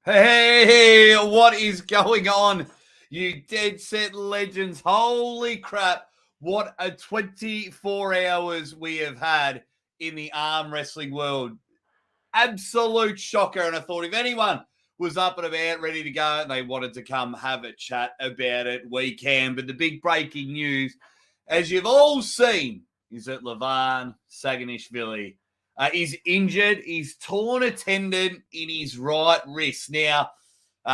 Hey, what is going on, you dead set legends? Holy crap, what a 24 hours we have had in the arm wrestling world. Absolute shocker. And I thought if anyone was up and about, ready to go, and they wanted to come have a chat about it, we can. But the big breaking news, as you've all seen, is that Levan Saginashvili is injured. He's torn a tendon in his right wrist. Now,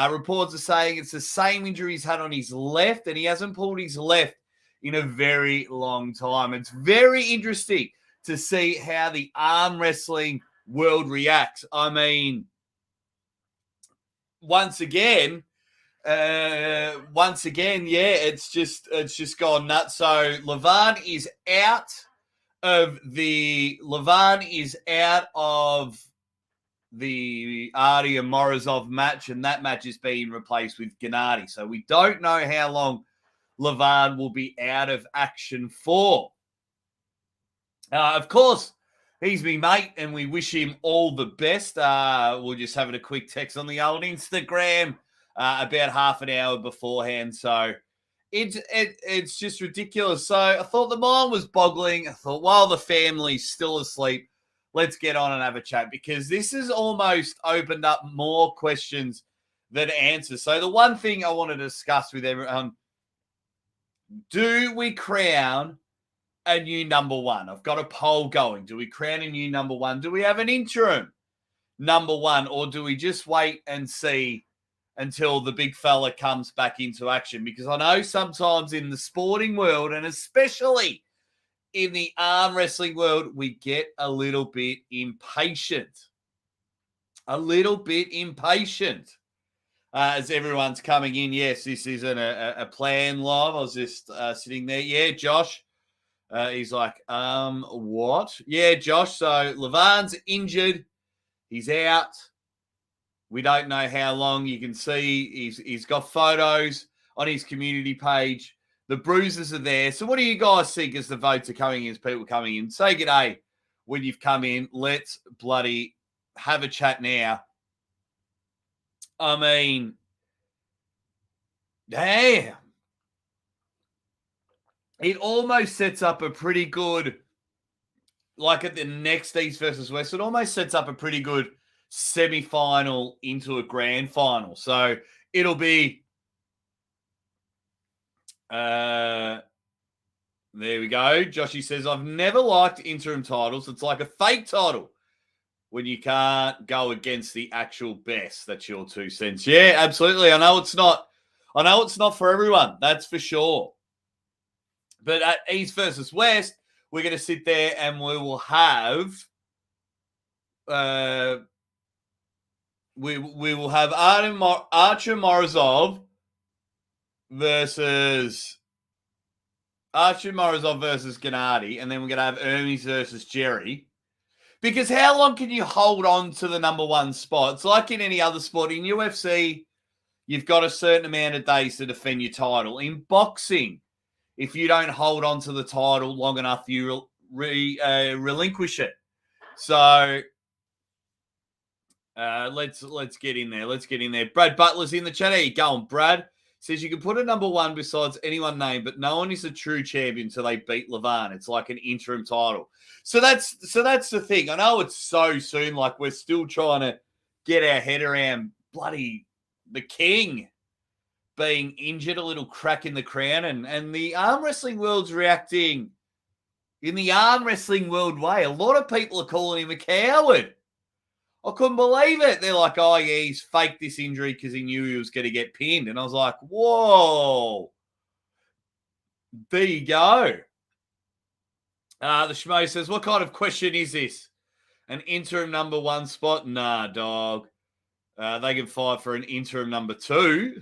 reports are saying it's the same injury he's had on his left, and he hasn't pulled his left in a very long time. It's very interesting to see how the arm wrestling world reacts. I mean, once again, yeah, it's just gone nuts. So Levan is out of the Artie and Morozov match, and that match is being replaced with Gennady. So we don't know how long Levan will be out of action for. Of course, he's my mate, and we wish him all the best. We're just having a quick text on the old Instagram about half an hour beforehand. So it's just ridiculous. So I thought the mind was boggling. I thought, while the family's still asleep, let's get on and have a chat, because this has almost opened up more questions than answers. So the one thing I want to discuss with everyone, do we crown a new number one? I've got a poll going. Do we crown a new number one? Do we have an interim number one, or do we just wait and see until the big fella comes back into action? Because I know sometimes in the sporting world, and especially in the arm wrestling world, we get a little bit impatient. As everyone's coming in. Yes, this isn't a plan live. I was just sitting there. Yeah, Josh. He's like, what? Yeah, Josh. So Levan's injured. He's out. We don't know how long. You can see he's got photos on his community page. The bruises are there. So what do you guys think as the votes are coming in, as people coming in? Say g'day when you've come in. Let's bloody have a chat now. I mean, damn. It almost sets up a pretty good, like at the next East versus West, it almost sets up a pretty good semi-final into a grand final. So it'll be, there we go. Joshy says, I've never liked interim titles. It's like a fake title when you can't go against the actual best. That's your 2 cents. Yeah, absolutely. I know it's not for everyone. That's for sure. But at East versus West, we're going to sit there and we will have we will have Archer Morozov versus Gennady, and then we're going to have Hermes versus Jerry. Because how long can you hold on to the number one spot? It's like in any other sport. In UFC, you've got a certain amount of days to defend your title. In boxing, if you don't hold on to the title long enough, you relinquish it. So let's get in there. Brad Butler's in the chat. How you going, Brad? Says you can put a number one besides anyone named, but no one is a true champion until they beat Levan. It's like an interim title. So that's the thing. I know it's so soon, like we're still trying to get our head around bloody the king being injured, a little crack in the crown, and the arm wrestling world's reacting in the arm wrestling world way. A lot of people are calling him a coward. I couldn't believe it. They're like, oh, yeah, he's faked this injury because he knew he was going to get pinned. And I was like, whoa. There you go. The Schmo says, what kind of question is this? An interim number one spot? Nah, dog. They can fight for an interim number two.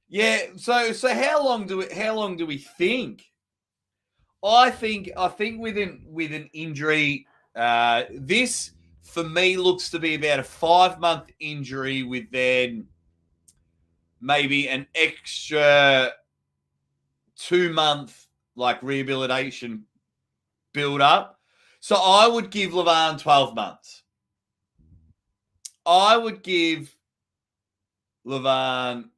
Yeah, so how long do we think? I think with an injury, this for me looks to be about a 5-month injury with then maybe an extra 2-month like rehabilitation build up. So I would give Levan 12 months. I would give Levan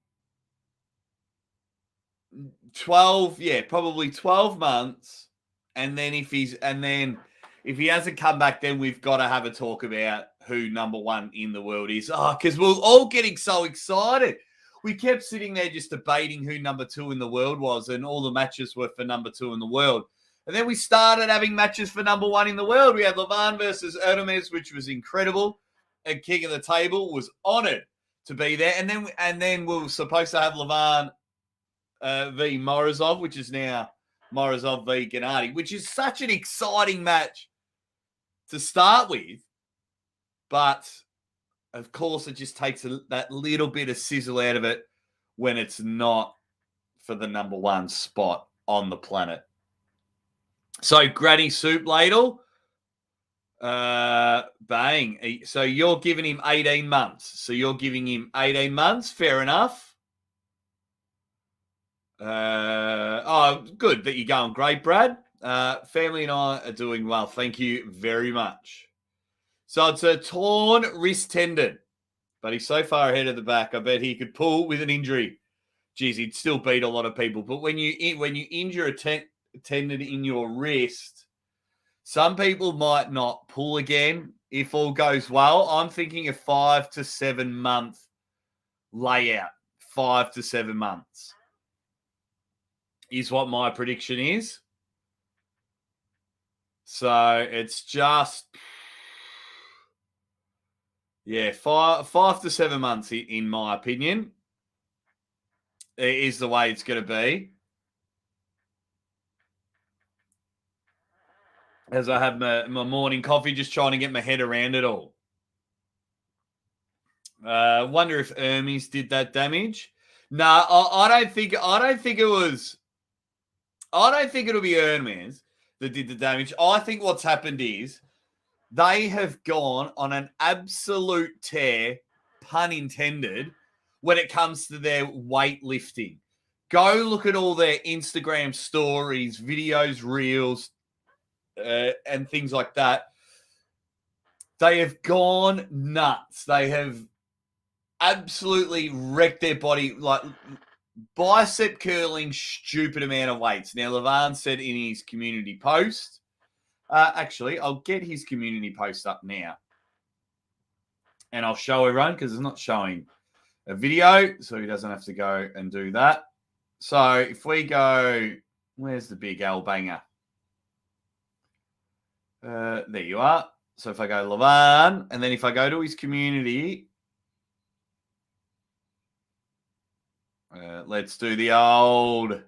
probably 12 months. And then if he hasn't come back, then we've got to have a talk about who number one in the world is. Because we're all getting so excited. We kept sitting there just debating who number two in the world was, and all the matches were for number two in the world. And then we started having matches for number one in the world. We had Levan versus Hermes, which was incredible. And King of the Table was honored to be there. And then we were supposed to have Levan v. Morozov, which is now Morozov v. Gennady, which is such an exciting match to start with. But, of course, it just takes that little bit of sizzle out of it when it's not for the number one spot on the planet. So, Granny Soup Ladle, bang. So, you're giving him 18 months. Fair enough. Good that you're going great, Brad. Family and I are doing well. Thank you very much. So it's a torn wrist tendon, but he's so far ahead of the back, I bet he could pull with an injury. Geez, he'd still beat a lot of people. But when you injure a tendon in your wrist, some people might not pull again if all goes well. I'm thinking a 5 to 7 month layout. 5 to 7 months is what my prediction is. So it's just, 5 to 7 months, in my opinion, is the way it's going to be. As I have my morning coffee, just trying to get my head around it all. Wonder if Hermes did that damage. No, I don't think it was. I don't think it'll be Hermes that did the damage. I think what's happened is they have gone on an absolute tear, pun intended, when it comes to their weightlifting. Go look at all their Instagram stories, videos, reels, and things like that. They have gone nuts. They have absolutely wrecked their body, like bicep curling stupid amount of weights. Now, Levan said in his community post, actually, I'll get his community post up now. And I'll show everyone because it's not showing a video, so he doesn't have to go and do that. So if we go, where's the big L banger? There you are. So if I go Levan, and then if I go to his community, let's do the old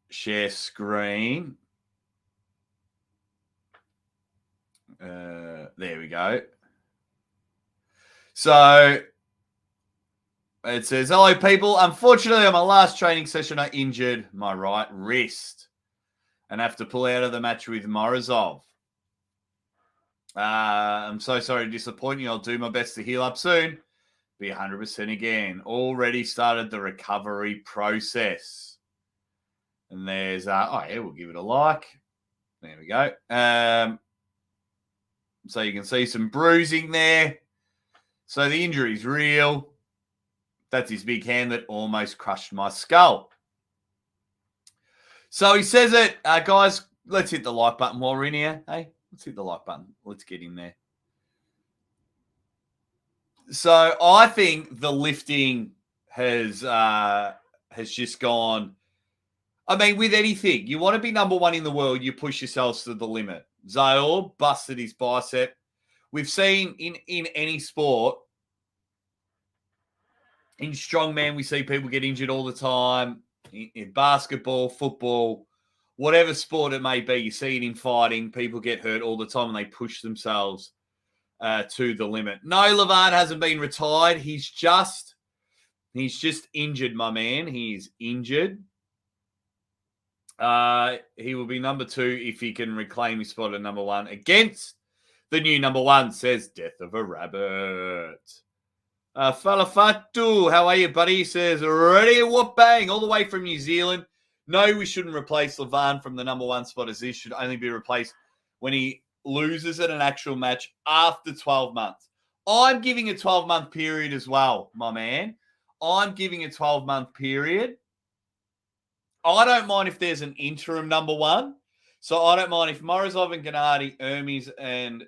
share screen. There we go. So it says, hello, people. Unfortunately, on my last training session, I injured my right wrist and have to pull out of the match with Morozov. I'm so sorry to disappoint you. I'll do my best to heal up soon. Be 100% again. Already started the recovery process. And there's, we'll give it a like. There we go. So you can see some bruising there. So the injury's real. That's his big hand that almost crushed my skull. So he says it, guys, let's hit the like button while we're in here. Hey, let's hit the like button. Let's get in there. So I think the lifting has just gone. I mean, with anything, you want to be number one in the world, you push yourselves to the limit. Zayor busted his bicep. We've seen in any sport, in strongman, we see people get injured all the time. In basketball, football, whatever sport it may be, you see it in fighting. People get hurt all the time and they push themselves to the limit. No, Levan hasn't been retired. He's just injured, my man. He's injured. He will be number 2 if he can reclaim his spot at number 1 against the new number 1, says Death of a Rabbit. Falafatu, how are you, buddy? He says, ready, whoop bang, all the way from New Zealand. No, we shouldn't replace Levan from the number 1 spot, as this should only be replaced when he loses in an actual match after 12 months. I'm giving a 12-month period as well, my man. I'm giving a 12-month period. I don't mind if there's an interim number one. So I don't mind if Morozov and Gennady, Hermes and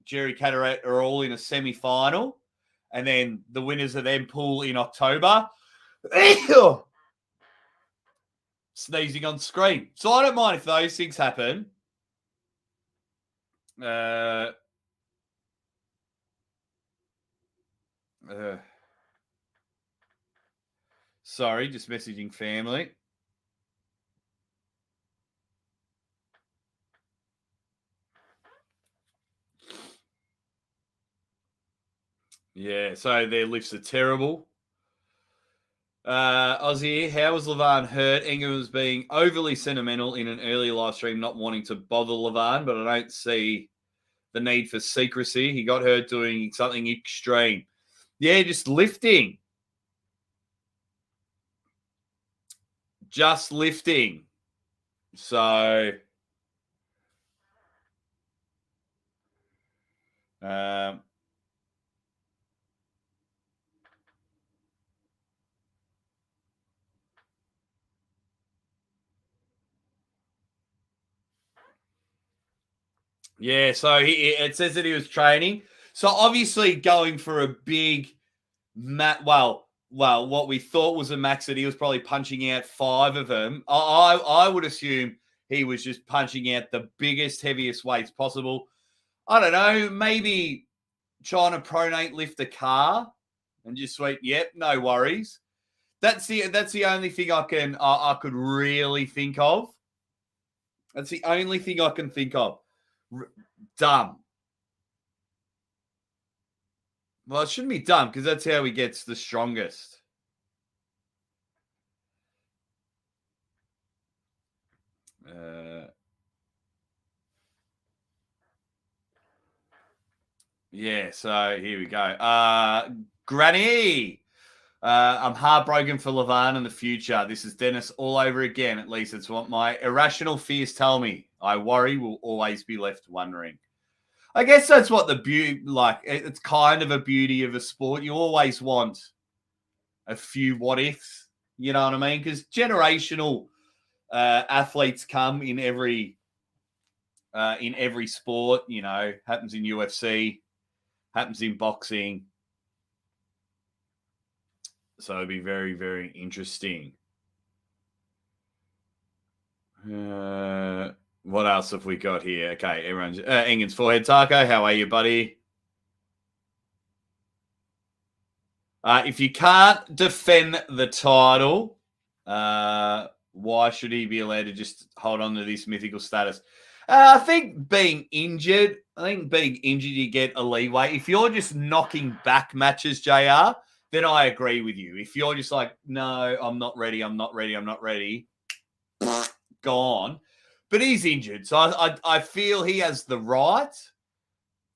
Jerry Cataret are all in a semi-final, and then the winners of them pool in October. Sneezing on screen. So I don't mind if those things happen. Sorry, just messaging family. Yeah, so their lifts are terrible. Aussie, how was Levan hurt? Engel was being overly sentimental in an earlier live stream, not wanting to bother Levan, but I don't see the need for secrecy. He got hurt doing something extreme. Yeah, just lifting. Just lifting. So, yeah, so it says that he was training. So obviously going for a big well, what we thought was a max that he was probably punching out 5 of them. I would assume he was just punching out the biggest, heaviest weights possible. I don't know, maybe trying to pronate lift a car and just sweep. Yep, no worries. That's the only thing I could really think of. That's the only thing I can think of. Dumb. Well, it shouldn't be dumb because that's how he gets the strongest. Yeah, so here we go. Granny, I'm heartbroken for Levan in the future. This is Dennis all over again. At least it's what my irrational fears tell me. I worry we'll always be left wondering. I guess that's what the beauty, like, it's kind of a beauty of a sport. You always want a few what ifs, you know what I mean? Because generational athletes come in every sport, you know, happens in UFC, happens in boxing. So it'd be very, very interesting. What else have we got here? Okay, everyone's Engen's forehead taco. How are you, buddy? If you can't defend the title, why should he be allowed to just hold on to this mythical status? I think being injured, you get a leeway. If you're just knocking back matches, JR, then I agree with you. If you're just like, no, I'm not ready, gone. But he's injured. So I feel he has the right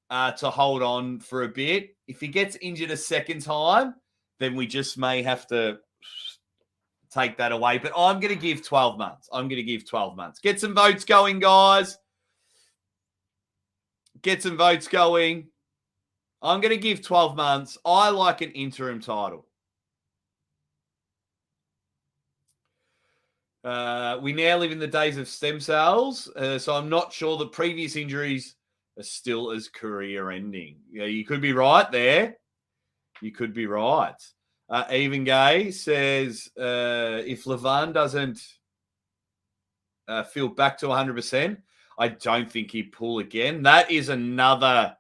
to hold on for a bit. If he gets injured a second time, then we just may have to take that away. But I'm going to give 12 months. Get some votes going, guys. Get some votes going. I'm going to give 12 months. I like an interim title. We now live in the days of stem cells, so I'm not sure the previous injuries are still as career-ending. Yeah, you could be right there. You could be right. Even Gay says if Levan doesn't feel back to 100%, I don't think he'd pull again. That is another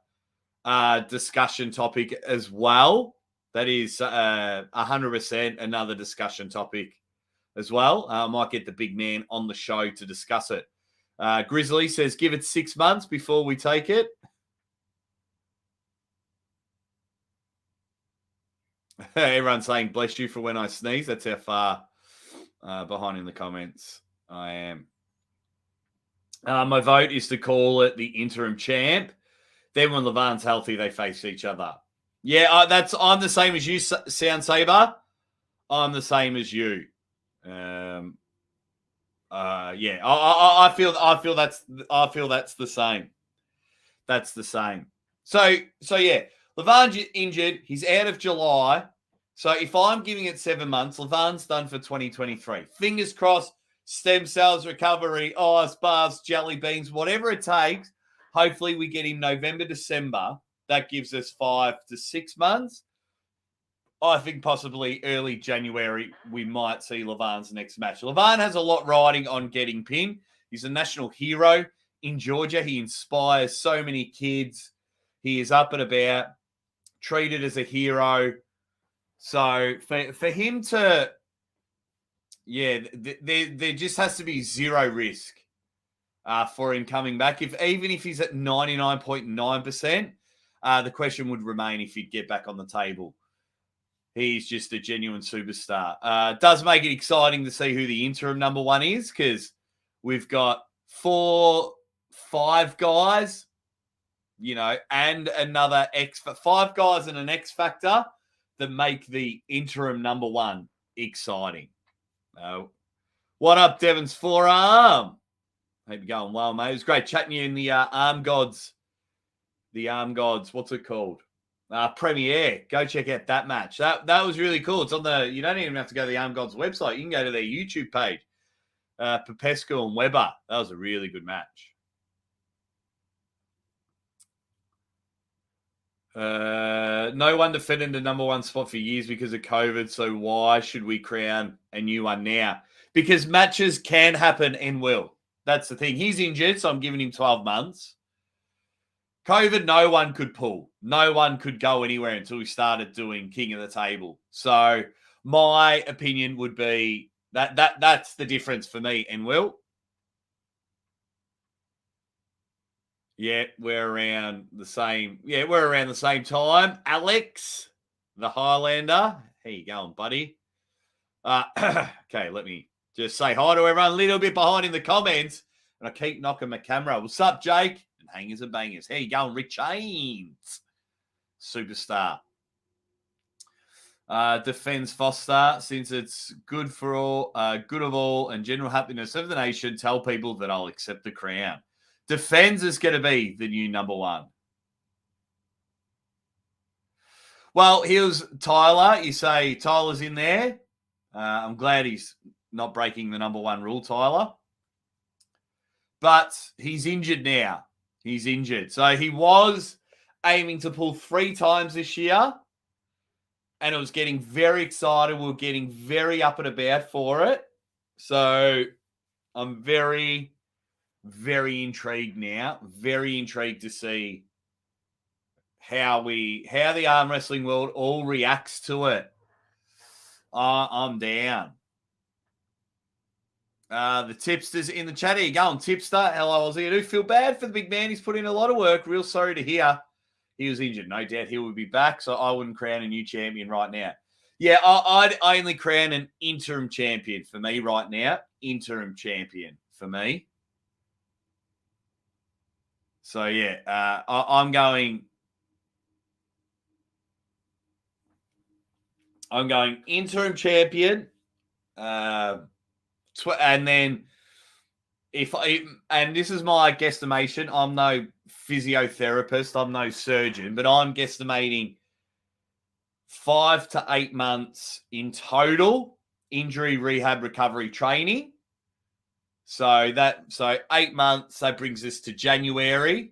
discussion topic as well. That is 100% another discussion topic as well. I might get the big man on the show to discuss it. Grizzly says, give it 6 months before we take it. Everyone's saying, bless you for when I sneeze. That's how far behind in the comments I am. My vote is to call it the interim champ. Then when Levan's healthy, they face each other. Yeah, I'm the same as you, Sound Saber. I'm the same as you. Yeah, I feel that's the same. That's the same. So yeah, Levan's injured. He's out of July. So if I'm giving it 7 months, Levan's done for 2023. Fingers crossed, stem cells, recovery, ice baths, jelly beans, whatever it takes. Hopefully we get him November, December. That gives us 5 to 6 months. I think possibly early January, we might see Levan's next match. Levan has a lot riding on getting pinned. He's a national hero in Georgia. He inspires so many kids. He is up and about, treated as a hero. So for him to, there just has to be zero risk for him coming back. Even if he's at 99.9%, the question would remain if he'd get back on the table. He's just a genuine superstar. Does make it exciting to see who the interim number one is, because we've got 4, 5 guys, and another 5 guys and an X factor that make the interim number one exciting. What up, Devon's forearm? Hope you're going well, mate. It was great chatting you in the Arm Gods. The Arm Gods, what's it called? Premiere. Go check out that match. That was really cool. It's on you don't even have to go to the Arm Gods website. You can go to their YouTube page. Popescu and Weber. That was a really good match. No one defended the number one spot for years because of COVID. So why should we crown a new one now? Because matches can happen and will. That's the thing. He's injured, so I'm giving him 12 months. COVID, no one could pull. No one could go anywhere until we started doing King of the Table. So my opinion would be that's the difference for me and Will. Yeah, we're around the same. Yeah, we're around the same time. Alex, the Highlander. How you going, buddy? Okay, let me just say hi to everyone. A little bit behind in the comments. And I keep knocking my camera. What's up, Jake? And hangers and bangers. How you going, Rich Chains? Superstar. Defends Foster, since it's good for all, good of all, and general happiness of the nation. Tell people that I'll accept the crown. Defends is going to be the new number one. Well, here's Tyler. You say Tyler's in there. I'm glad he's not breaking the number one rule, Tyler. But he's injured now. He's injured. So he was aiming to pull 3 times this year. And it was getting very excited. We were getting very up and about for it. So I'm very, very intrigued now. Very intrigued to see how the arm wrestling world all reacts to it. I'm down. The tipsters in the chat. Here you going, tipster. Hello, Aussie. I do feel bad for the big man. He's put in a lot of work. Real sorry to hear he was injured. No doubt he will be back, so I wouldn't crown a new champion right now. Yeah, I'd only crown an interim champion for me right now. Interim champion for me. So, yeah, I'm going interim champion. And then and this is my guesstimation, I'm no physiotherapist, I'm no surgeon, but I'm guesstimating 5 to 8 months in total injury, rehab, recovery, training. So 8 months, that brings us to January.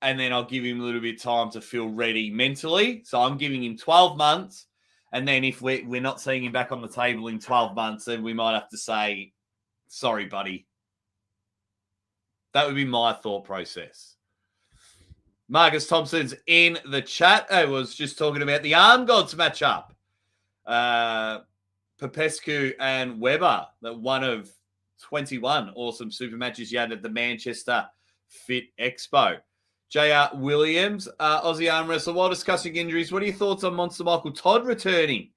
And then I'll give him a little bit of time to feel ready mentally. So I'm giving him 12 months. And then if we're not seeing him back on the table in 12 months, then we might have to say, sorry, buddy. That would be my thought process. Marcus Thompson's in the chat. I was just talking about the Arm Gods matchup. Popescu and Weber, that one of 21 awesome super matches you had at the Manchester Fit Expo. J.R. Williams, Aussie arm wrestler. While discussing injuries, what are your thoughts on Monster Michael Todd returning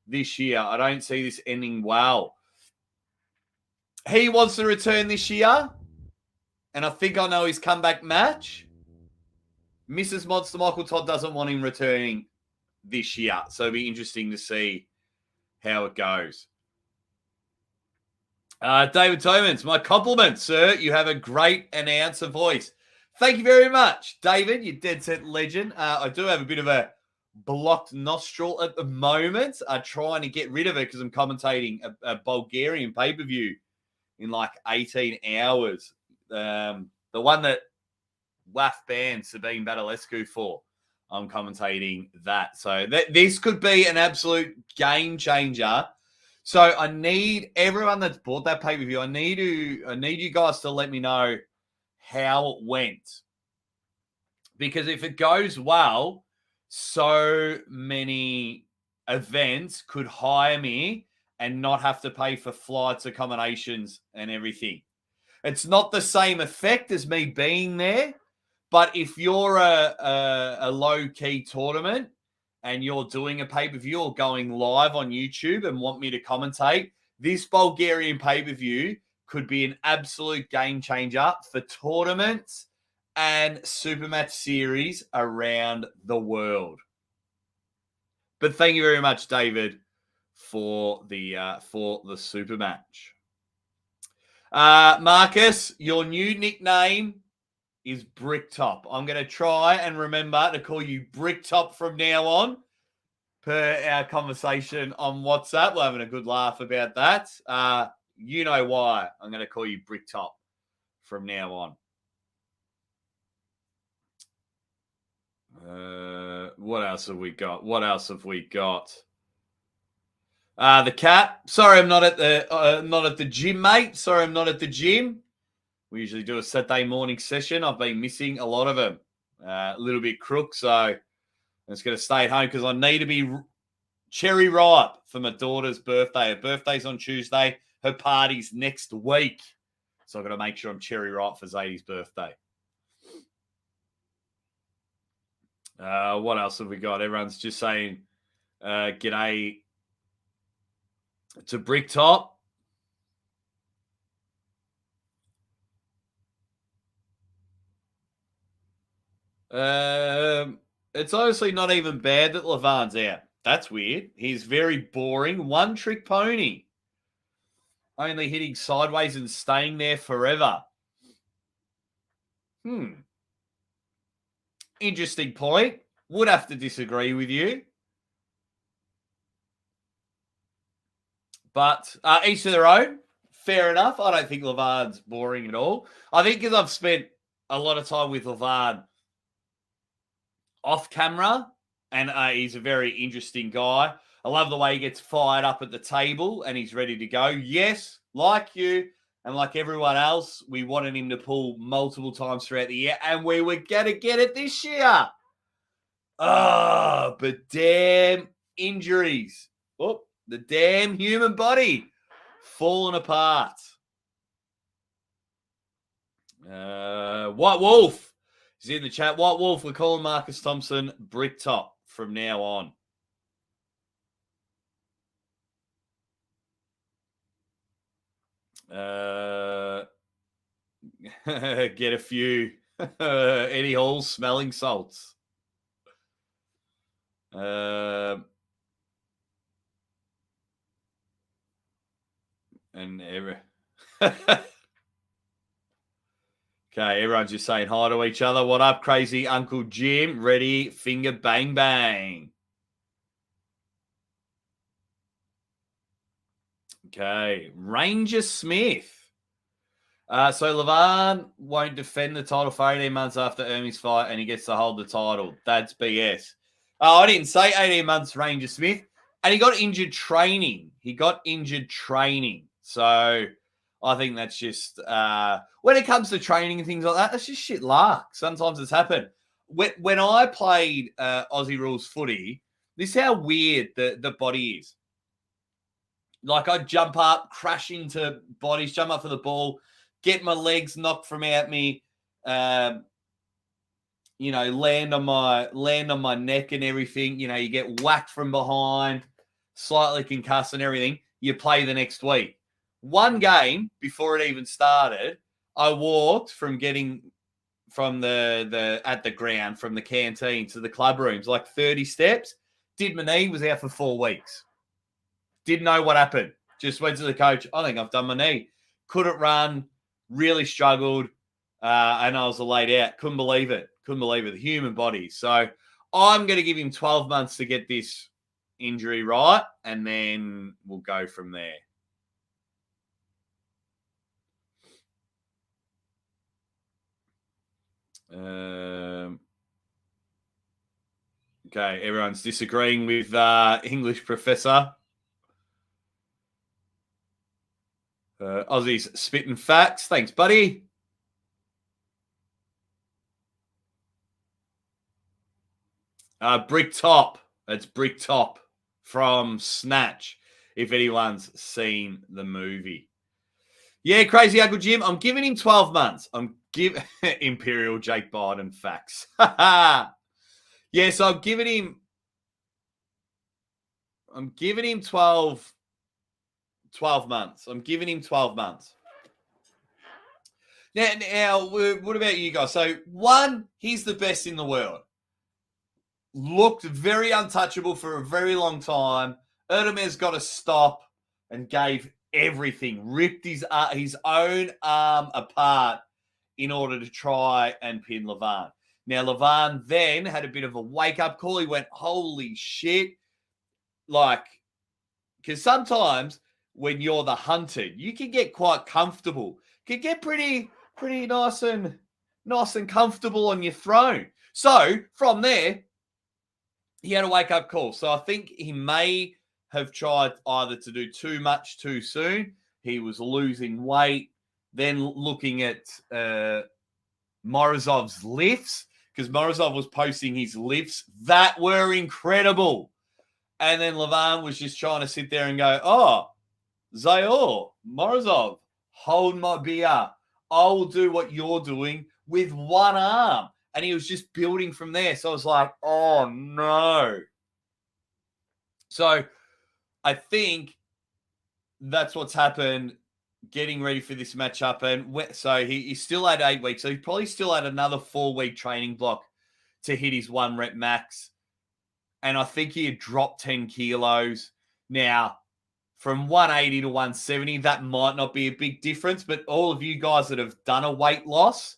this year? I don't see this ending well. He wants to return this year, and I think I know his comeback match. Mrs. Monster Michael Todd doesn't want him returning this year, so it'll be interesting to see how it goes. David Tomans, my compliments, sir. You have a great announcer voice. Thank you very much, David. You dead set legend. I do have a bit of a blocked nostril at the moment. I'm trying to get rid of it because I'm commentating a Bulgarian pay-per-view in like 18 hours. The one that WAF banned Sabine Badalescu for. I'm commentating that. So this could be an absolute game changer. So I need everyone that's bought that pay-per-view, I need you guys to let me know how it went. Because if it goes well, so many events could hire me and not have to pay for flights, accommodations, and everything. It's not the same effect as me being there, but if you're a low-key tournament and you're doing a pay-per-view or going live on YouTube and want me to commentate, this Bulgarian pay-per-view could be an absolute game changer for tournaments and Supermatch series around the world. But thank you very much, David, for the Supermatch. Marcus, your new nickname is Bricktop. I'm going to try and remember to call you Bricktop from now on, per our conversation on WhatsApp. We're having a good laugh about that. You know why I'm going to call you Bricktop from now on. What else have we got? The cat. Sorry, I'm not at the gym, mate. Sorry, I'm not at the gym. We usually do a Saturday morning session. I've been missing a lot of them. A little bit crook, so I'm just going to stay at home because I need to be cherry ripe for my daughter's birthday. Her birthday's on Tuesday. Her party's next week. So I've got to make sure I'm cherry ripe for Zadie's birthday. What else have we got? Everyone's just saying g'day to Bricktop. It's honestly not even bad that Levan's out. That's weird. He's very boring. One-trick pony. Only hitting sideways and staying there forever. Interesting point. Would have to disagree with you. But each to their own. Fair enough. I don't think Levan's boring at all. I think because I've spent a lot of time with Levan off camera, and he's a very interesting guy. I love the way he gets fired up at the table and he's ready to go. Yes, like you and like everyone else, we wanted him to pull multiple times throughout the year, and we were going to get it this year. But damn injuries. Oh, the damn human body falling apart. White Wolf is in the chat. White Wolf, we're calling Marcus Thompson Bricktop from now on. Get a few Eddie Hall smelling salts. And Okay, everyone's just saying hi to each other. What up, crazy Uncle Jim? Ready, finger bang bang. Okay, Ranger Smith. So Levan won't defend the title for 18 months after Ermi's fight, and he gets to hold the title. That's BS. I didn't say 18 months, Ranger Smith. And he got injured training. So I think that's just, when it comes to training and things like that, that's just shit luck. Sometimes it's happened. When I played Aussie Rules footy, this is how weird the body is. Like, I'd jump up, crash into bodies, jump up for the ball, get my legs knocked from out me, land on my neck and everything. You get whacked from behind, slightly concussed and everything. You play the next week. One game before it even started, I walked from getting from at the ground, from the canteen to the club rooms, like 30 steps. Did my knee, was out for 4 weeks. Didn't know what happened. Just went to the coach. I think I've done my knee. Couldn't run. Really struggled. and I was laid out. Couldn't believe it. The human body. So I'm going to give him 12 months to get this injury right, and then we'll go from there. Okay, everyone's disagreeing with English professor. Aussies spitting facts. Thanks, buddy. Brick Top. That's Brick Top from Snatch, if anyone's seen the movie. Yeah, Crazy Uncle Jim. I'm giving him 12 months. I'm giving Imperial Jake Biden facts. Yeah, so I'm giving him 12 months. I'm giving him 12 months. Now, what about you guys? So, one, he's the best in the world. Looked very untouchable for a very long time. Erdem's got to stop and gave everything, ripped his own arm apart in order to try and pin Levan. Now, Levan then had a bit of a wake-up call. He went, holy shit. Like, because sometimes when you're the hunted, you can get quite comfortable. Can get pretty nice and comfortable on your throne. So, from there, he had a wake-up call. So, I think he may have tried either to do too much too soon. He was losing weight. Then looking at Morozov's lifts, because Morozov was posting his lifts that were incredible. And then Levan was just trying to sit there and go, oh, Zayor, Morozov, hold my beer. I will do what you're doing with one arm. And he was just building from there. So I was like, oh, no. So I think that's what's happened, getting ready for this matchup. And so he still had 8 weeks. So he probably still had another 4-week training block to hit his 1 rep max. And I think he had dropped 10 kilos. Now, from 180 to 170, that might not be a big difference. But all of you guys that have done a weight loss,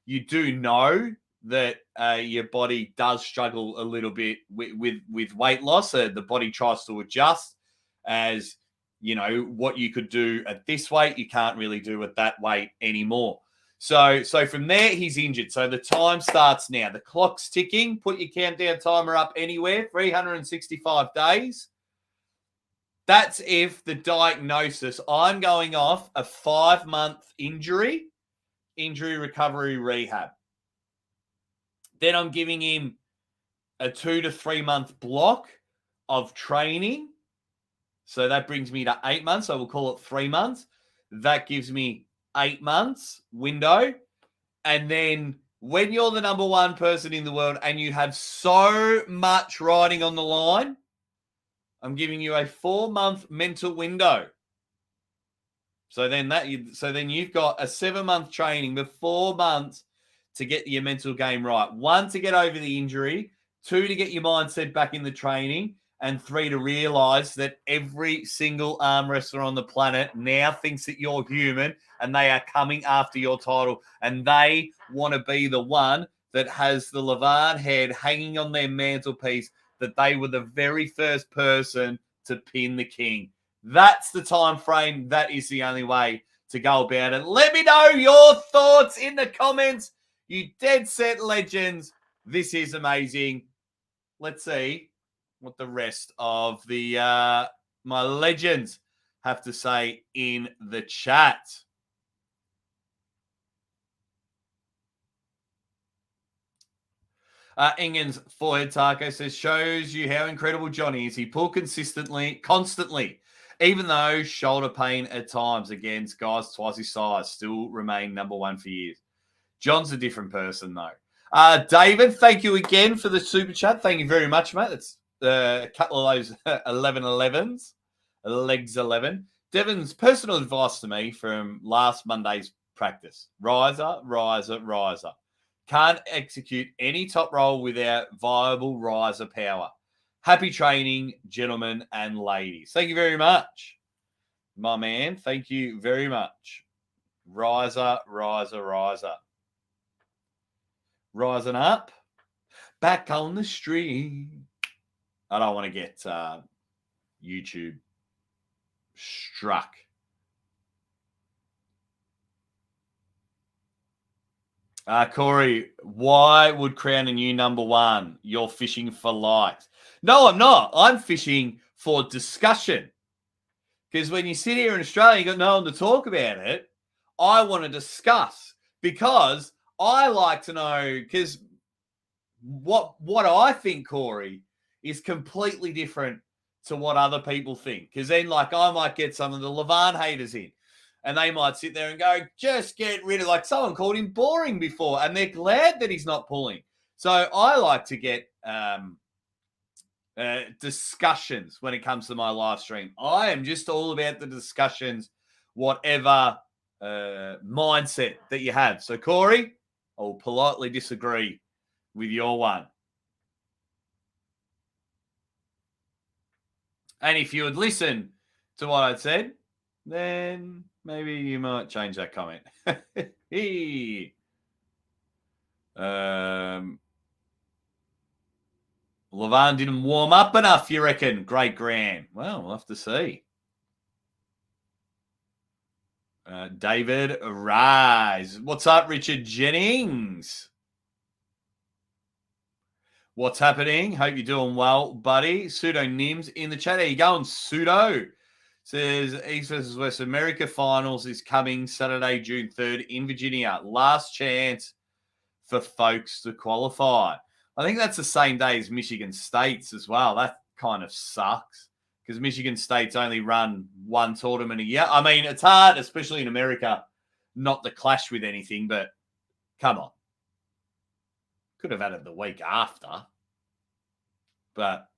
you do know that your body does struggle a little bit with weight loss. The body tries to adjust, as you know, what you could do at this weight, you can't really do at that weight anymore. So from there, he's injured. So the time starts now. The clock's ticking. Put your countdown timer up anywhere. 365 days. That's if the diagnosis, I'm going off a 5-month injury recovery rehab. Then I'm giving him a 2 to 3 month block of training. So that brings me to 8 months. So we'll call it 3 months. That gives me 8 months window. And then when you're the number 1 person in the world and you have so much riding on the line, I'm giving you a 4-month mental window. So then you've got a 7-month training, but 4 months to get your mental game right. 1, to get over the injury. 2, to get your mindset back in the training. And 3, to realize that every single arm wrestler on the planet now thinks that you're human and they are coming after your title. And they want to be the one that has the Levan head hanging on their mantelpiece, that they were the very first person to pin the king. That's the time frame. That is the only way to go about it. Let me know your thoughts in the comments. You dead set legends. This is amazing. Let's see what the rest of the my legends have to say in the chat. Engen's forehead taco says, shows you how incredible Johnny is. He pulled constantly, even though shoulder pain at times against guys twice his size, still remain number 1 for years. John's a different person, though. David, thank you again for the super chat. Thank you very much, mate. That's a couple of those 11-11s, legs 11. Devon's personal advice to me from last Monday's practice: riser, riser, riser. Can't execute any top roll without viable riser power. Happy training, gentlemen and ladies. Thank you very much, my man. Thank you very much. Riser, riser, riser. rising up. Back on the street. I don't want to get YouTube struck. Corey, why would crown a new number one? You're fishing for likes. No, I'm not. I'm fishing for discussion. Because when you sit here in Australia, you got no one to talk about it. I want to discuss because I like to know, because what I think, Corey, is completely different to what other people think. Because then, like, I might get some of the Levan haters in. And they might sit there and go, just get rid of, like someone called him boring before, and they're glad that he's not pulling. So I like to get discussions when it comes to my live stream. I am just all about the discussions, whatever mindset that you have. So, Corey, I will politely disagree with your one. And if you would listen to what I'd said, then maybe you might change that comment. Levan didn't warm up enough, you reckon? Great Graham. Well, we'll have to see. David Rise. What's up, Richard Jennings? What's happening? Hope you're doing well, buddy. Pseudonyms in the chat. How you going, Pseudo? Says East versus West America finals is coming Saturday, June 3rd in Virginia. Last chance for folks to qualify. I think that's the same day as Michigan State's as well. That kind of sucks because Michigan State's only run one tournament a year. I mean, it's hard, especially in America, not to clash with anything, but come on. Could have had it the week after. But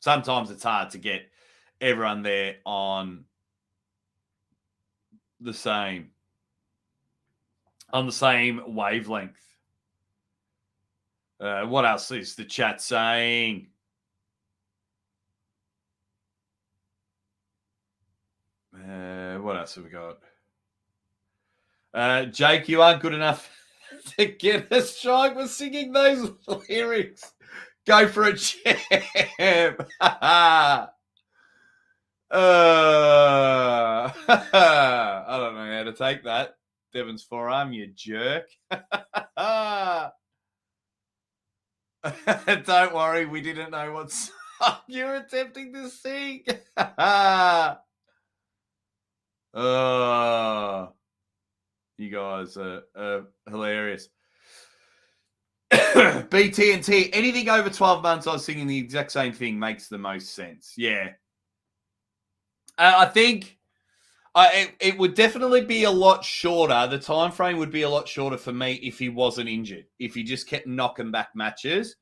sometimes it's hard to get everyone there on the same wavelength. What else is the chat saying? What else have we got? Jake, you aren't good enough to get a strike with singing those lyrics. Go for a champ. I don't know how to take that. Devin's forearm, you jerk. Don't worry, we didn't know what song you were attempting to sing. You guys are hilarious. BT&T, anything over 12 months, I was singing the exact same thing makes the most sense. Yeah. I think it would definitely be a lot shorter. The time frame would be a lot shorter for me if he wasn't injured, if he just kept knocking back matches.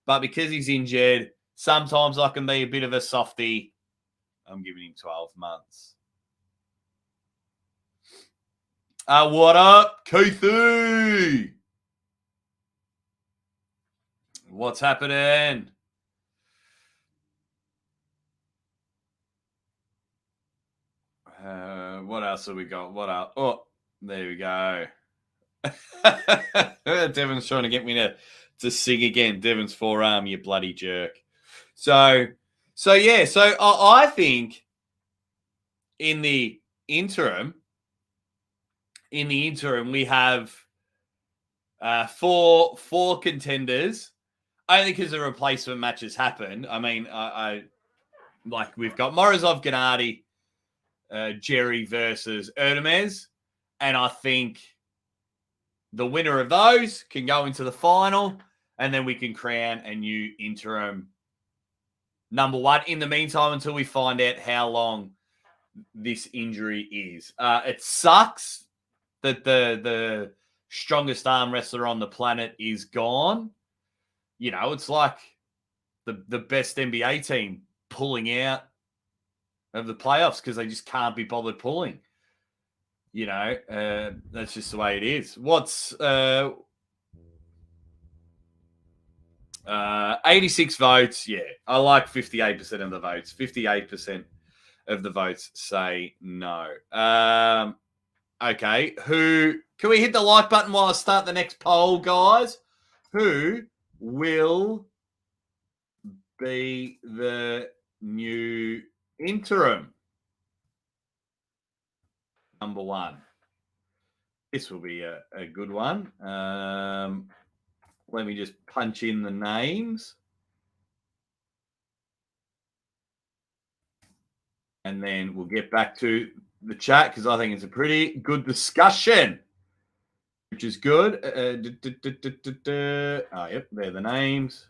But because he's injured, sometimes I can be a bit of a softie. I'm giving him 12 months. What up, Keithy? What's happening? What else have we got? What else? Oh, there we go. Devin's trying to get me to sing again. Devin's forearm, you bloody jerk. So yeah. So I think in the interim, we have four contenders. Only because the replacement matches happen. I mean, I like we've got Morozov, Gennady, Jerry versus Erdemez, and I think the winner of those can go into the final, and then we can crown a new interim number one. In the meantime, until we find out how long this injury is, it sucks that the strongest arm wrestler on the planet is gone. You know, it's like the best NBA team pulling out of the playoffs because they just can't be bothered pulling. You know, that's just the way it is. What's 86 votes? Yeah, I like 58% of the votes. 58% of the votes say no. Okay, who Can we hit the like button while I start the next poll, guys? Who will be the new interim? Number one. This will be a good one. Let me just punch in the names. And then we'll get back to the chat because I think it's a pretty good discussion, which is good. Oh, yep, they're the names.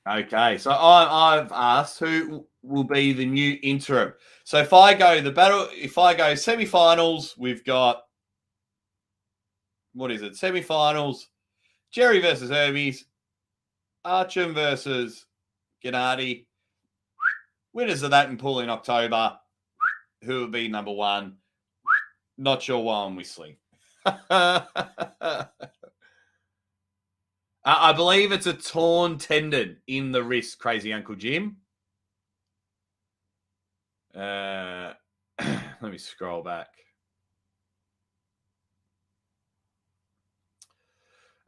Okay, so I've asked who will be the new interim. So if I go semi-finals, we've got, what is it? Semi-finals, Jerry versus Hermes, Archam versus Gennady. Winners of that in pool in October. Who will be number one? Not sure why I'm whistling. I believe it's a torn tendon in the wrist, Crazy Uncle Jim. Let me scroll back.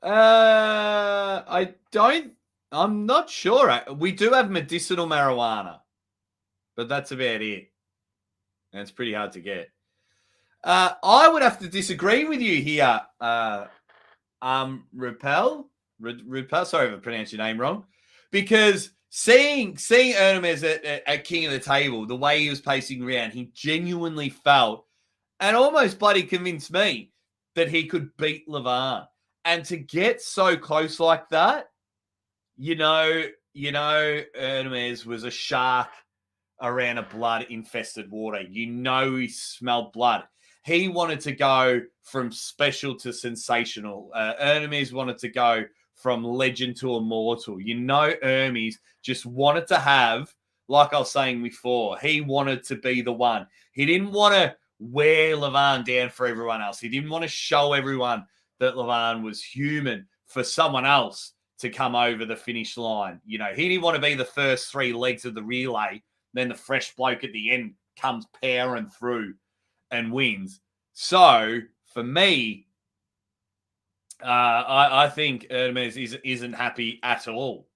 I'm not sure. We do have medicinal marijuana, but that's about it. And it's pretty hard to get. I would have to disagree with you here, Repel. Sorry if I pronounced your name wrong. Because seeing Ernemes at King of the Table, the way he was pacing around, he genuinely felt and almost bloody convinced me that he could beat Levan. And to get so close like that, you know, Ernemes was a shark around a blood-infested water. You know he smelled blood. He wanted to go from special to sensational. Ernemes wanted to go from legend to immortal. You know, Hermes just wanted to have, like I was saying before, he wanted to be the one. He didn't want to wear Levan down for everyone else. He didn't want to show everyone that Levan was human for someone else to come over the finish line. You know, he didn't want to be the first three legs of the relay. Then the fresh bloke at the end comes powering through and wins. So for me, I think Hermes isn't happy at all.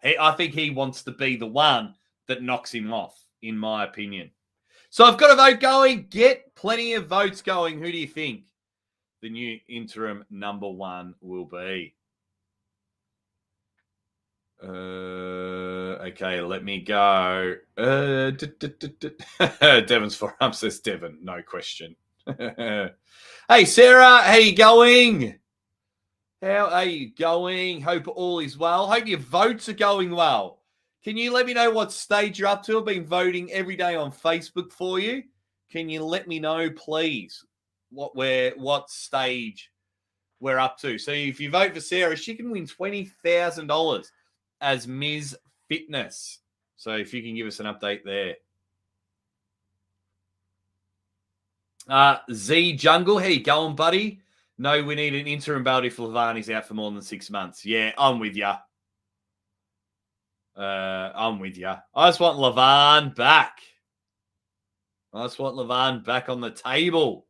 I think he wants to be the one that knocks him off, in my opinion. So I've got a vote going. Get plenty of votes going. Who do you think the new interim number one will be? Okay, let me go. Devon's forearm says Devon, no question. Hey, Sarah, how you going? How are you going? Hope all is well. Hope your votes are going well. Can you let me know what stage you're up to? I've been voting every day on Facebook for you. Can you let me know, please, what stage we're up to? So if you vote for Sarah, she can win $20,000 as Ms. Fitness. So if you can give us an update there. Z Jungle, how you going, buddy? No, we need an interim belt if Levan out for more than 6 months. Yeah, I'm with you. I'm with you. I just want Levan back. I just want Levan back on the table.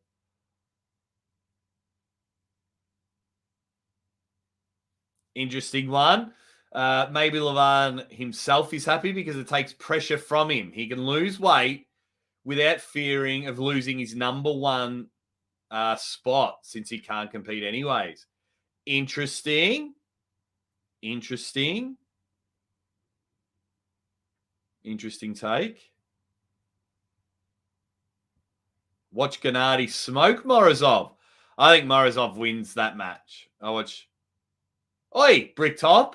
Interesting one. Maybe Levan himself is happy because it takes pressure from him. He can lose weight without fearing of losing his number one spot since he can't compete anyways. Interesting take. Watch Gennady smoke Morozov. I think Morozov wins that match. I watch. Oi, Bricktop.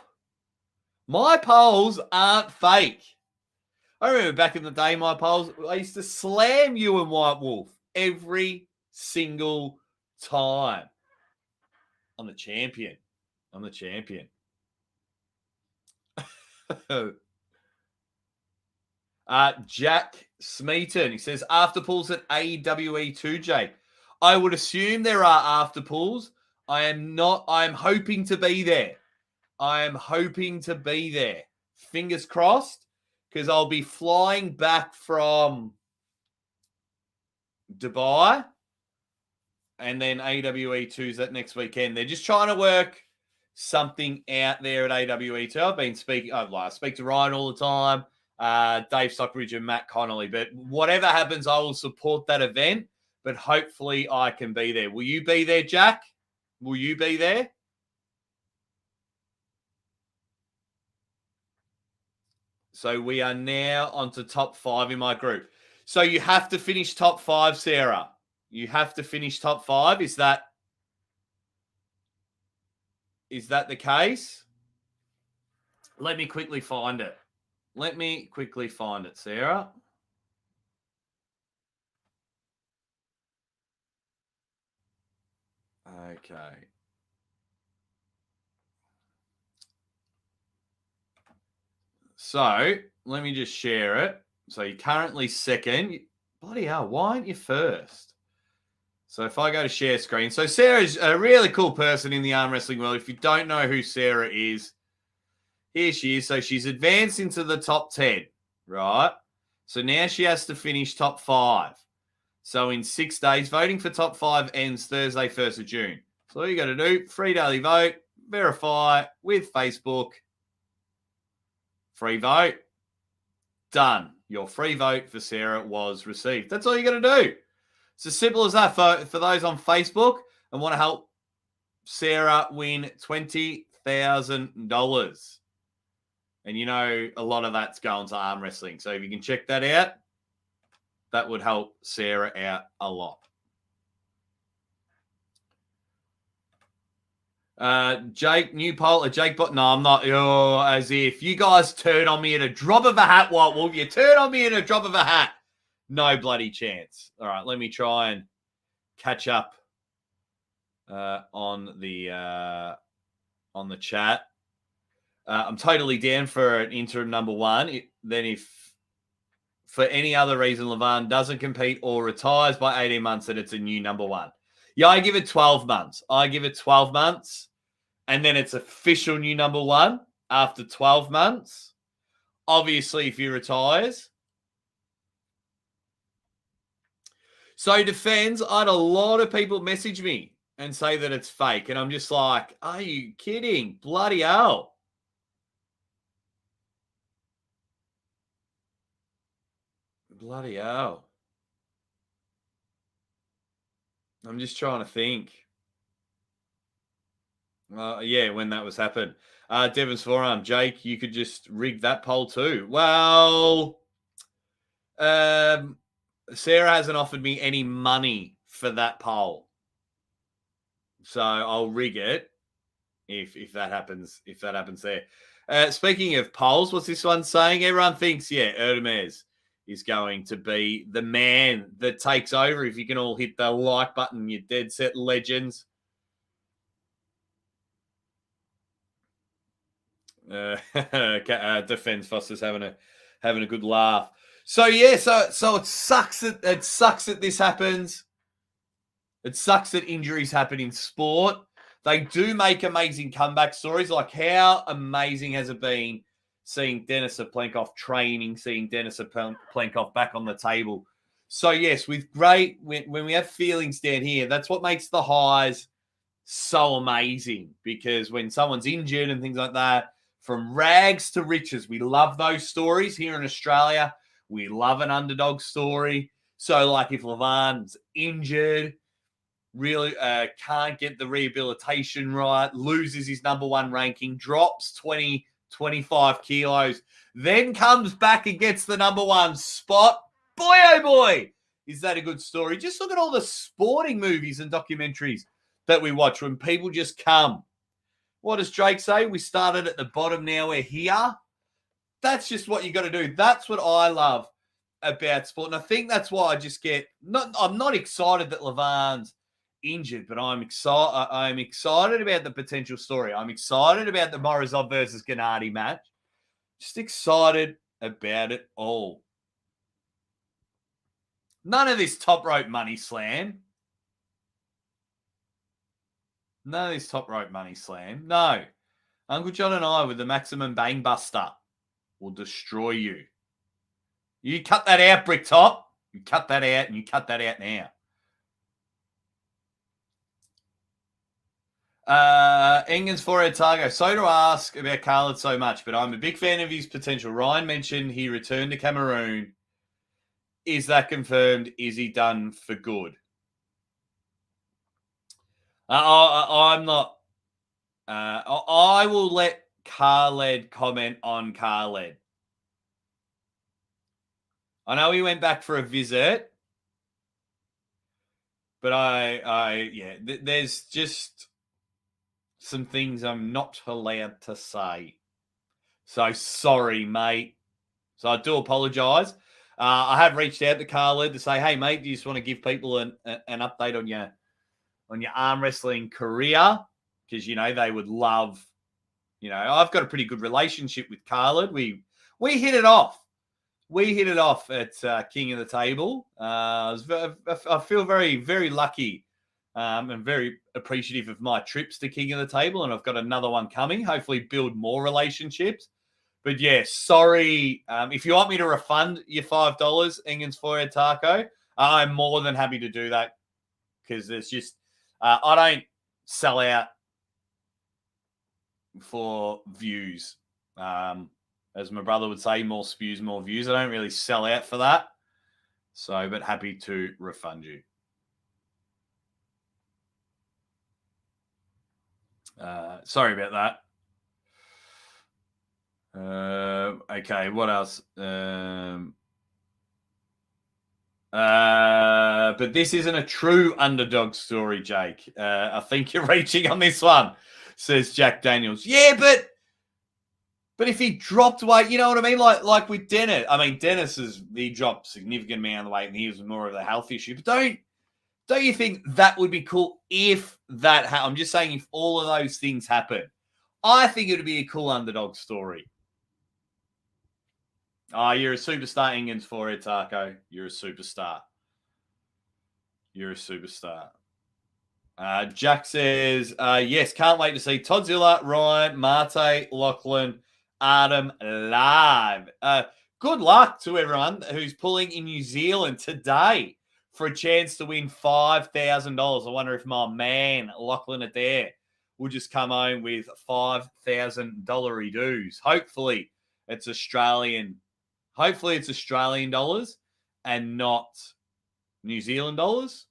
My polls aren't fake. I remember back in the day, my polls, I used to slam you and White Wolf every single time. I'm the champion. Jack Smeaton, he says, after pools at AWE 2J. I would assume there are after pools. I'm hoping to be there. Fingers crossed. because I'll be flying back from Dubai, and then AWE2's that next weekend. They're just trying to work something out there at AWE2. I've been speaking, I speak to Ryan all the time, Dave Stockbridge and Matt Connolly. But whatever happens, I will support that event. But hopefully I can be there. Will you be there, Jack? Will you be there? So we are now onto top 5 in my group. So you have to finish top 5, Sarah. You have to finish top 5. Is that the case? Let me quickly find it. Sarah. Okay. So let me just share it. So you're currently second. Bloody hell, why aren't you first? So if I go to share screen. So Sarah's a really cool person in the arm wrestling world. If you don't know who Sarah is, here she is. So she's advanced into the top 10, right? So now she has to finish top 5. So in 6 days, voting for top 5 ends Thursday, 1st of June. So all you got to do, free daily vote, verify with Facebook, free vote, done. Your free vote for Sarah was received. That's all you got to do. It's as simple as that for those on Facebook and want to help Sarah win $20,000. And you know a lot of that's going to arm wrestling. So if you can check that out, that would help Sarah out a lot. Jake, new poll, Jake bot. No, I'm not. Oh, as if you guys turn on me at a drop of a hat, White Wolf. You turn on me at a drop of a hat. No bloody chance. All right, let me try and catch up on the chat. I'm totally down for an interim number 1. Then if for any other reason Levan doesn't compete or retires by 18 months, then it's a new number 1. Yeah, I give it 12 months. And then it's official new number 1 after 12 months. Obviously, if he retires. So defends, I had a lot of people message me and say that it's fake. And I'm just like, are you kidding? Bloody hell. Bloody hell. I'm just trying to think. Yeah, when that was happened. Devon's forearm. Jake, you could just rig that poll too. Well, Sarah hasn't offered me any money for that poll. So I'll rig it if that happens. If that happens there. Speaking of polls, what's this one saying? Everyone thinks, Erdemez is going to be the man that takes over. If you can all hit the like button, you dead set legends. Defense Foster's having a good laugh. So yeah, so it sucks that this happens. It sucks that injuries happen in sport. They do make amazing comeback stories. Like how amazing has it been seeing Denis Plenkov training, seeing Denis Plenkov back on the table. So yes, with great when we have feelings down here, that's what makes the highs so amazing. Because when someone's injured and things like that, from rags to riches, we love those stories here in Australia. We love an underdog story. So like if Levan's injured, really can't get the rehabilitation right, loses his number 1 ranking, drops 20, 25 kilos, then comes back and gets the number 1 spot. Boy, oh boy, is that a good story. Just look at all the sporting movies and documentaries that we watch when people just come. What does Drake say? We started at the bottom, now we're here. That's just what you got to do. That's what I love about sport. And I think that's why I just I'm not excited that Levan's injured, but I'm excited about the potential story. I'm excited about the Morozov versus Gennady match. Just excited about it all. None of this top rope money slam. None of this top rope money slam. No. Uncle John and I with the maximum bang buster will destroy you. You cut that out, Bricktop. You cut that out, and you cut that out now. Engens for Otago. So to ask about Khaled so much, but I'm a big fan of his potential. Ryan mentioned he returned to Cameroon. Is that confirmed? Is he done for good? I'm not. I will let Khaled comment on Khaled. I know he went back for a visit, but there's just some things I'm not allowed to say. So sorry, mate. So I do apologise. I have reached out to Khaled to say, hey, mate, do you just want to give people an update on your arm wrestling career? Because, they would love, I've got a pretty good relationship with Khaled. We hit it off. We hit it off at King of the Table. I feel very, very lucky and very appreciative of my trips to King of the Table, and I've got another one coming. Hopefully build more relationships. But, yeah, sorry. If you want me to refund your $5, Engens for Taco, I'm more than happy to do that because there's just I don't sell out for views. As my brother would say, more spews, more views. I don't really sell out for that. So, but happy to refund you. Sorry about that. Okay, what else? But this isn't a true underdog story, Jake. I think you're reaching on this one, says Jack Daniels. Yeah, but if he dropped weight, you know what I mean? Like with Dennis. I mean, he dropped a significant amount of weight and he was more of a health issue. But don't you think that would be cool if that happened? I'm just saying if all of those things happen. I think it would be a cool underdog story. Oh, you're a superstar, Engens for it, Taco. You're a superstar. You're a superstar. Jack says, yes, can't wait to see Toddzilla, Ryan, Marte, Lachlan, Adam live. Good luck to everyone who's pulling in New Zealand today for a chance to win $5,000. I wonder if my man, Lachlan Adair, will just come home with $5,000 dues. Hopefully it's Australian dollars and not New Zealand dollars,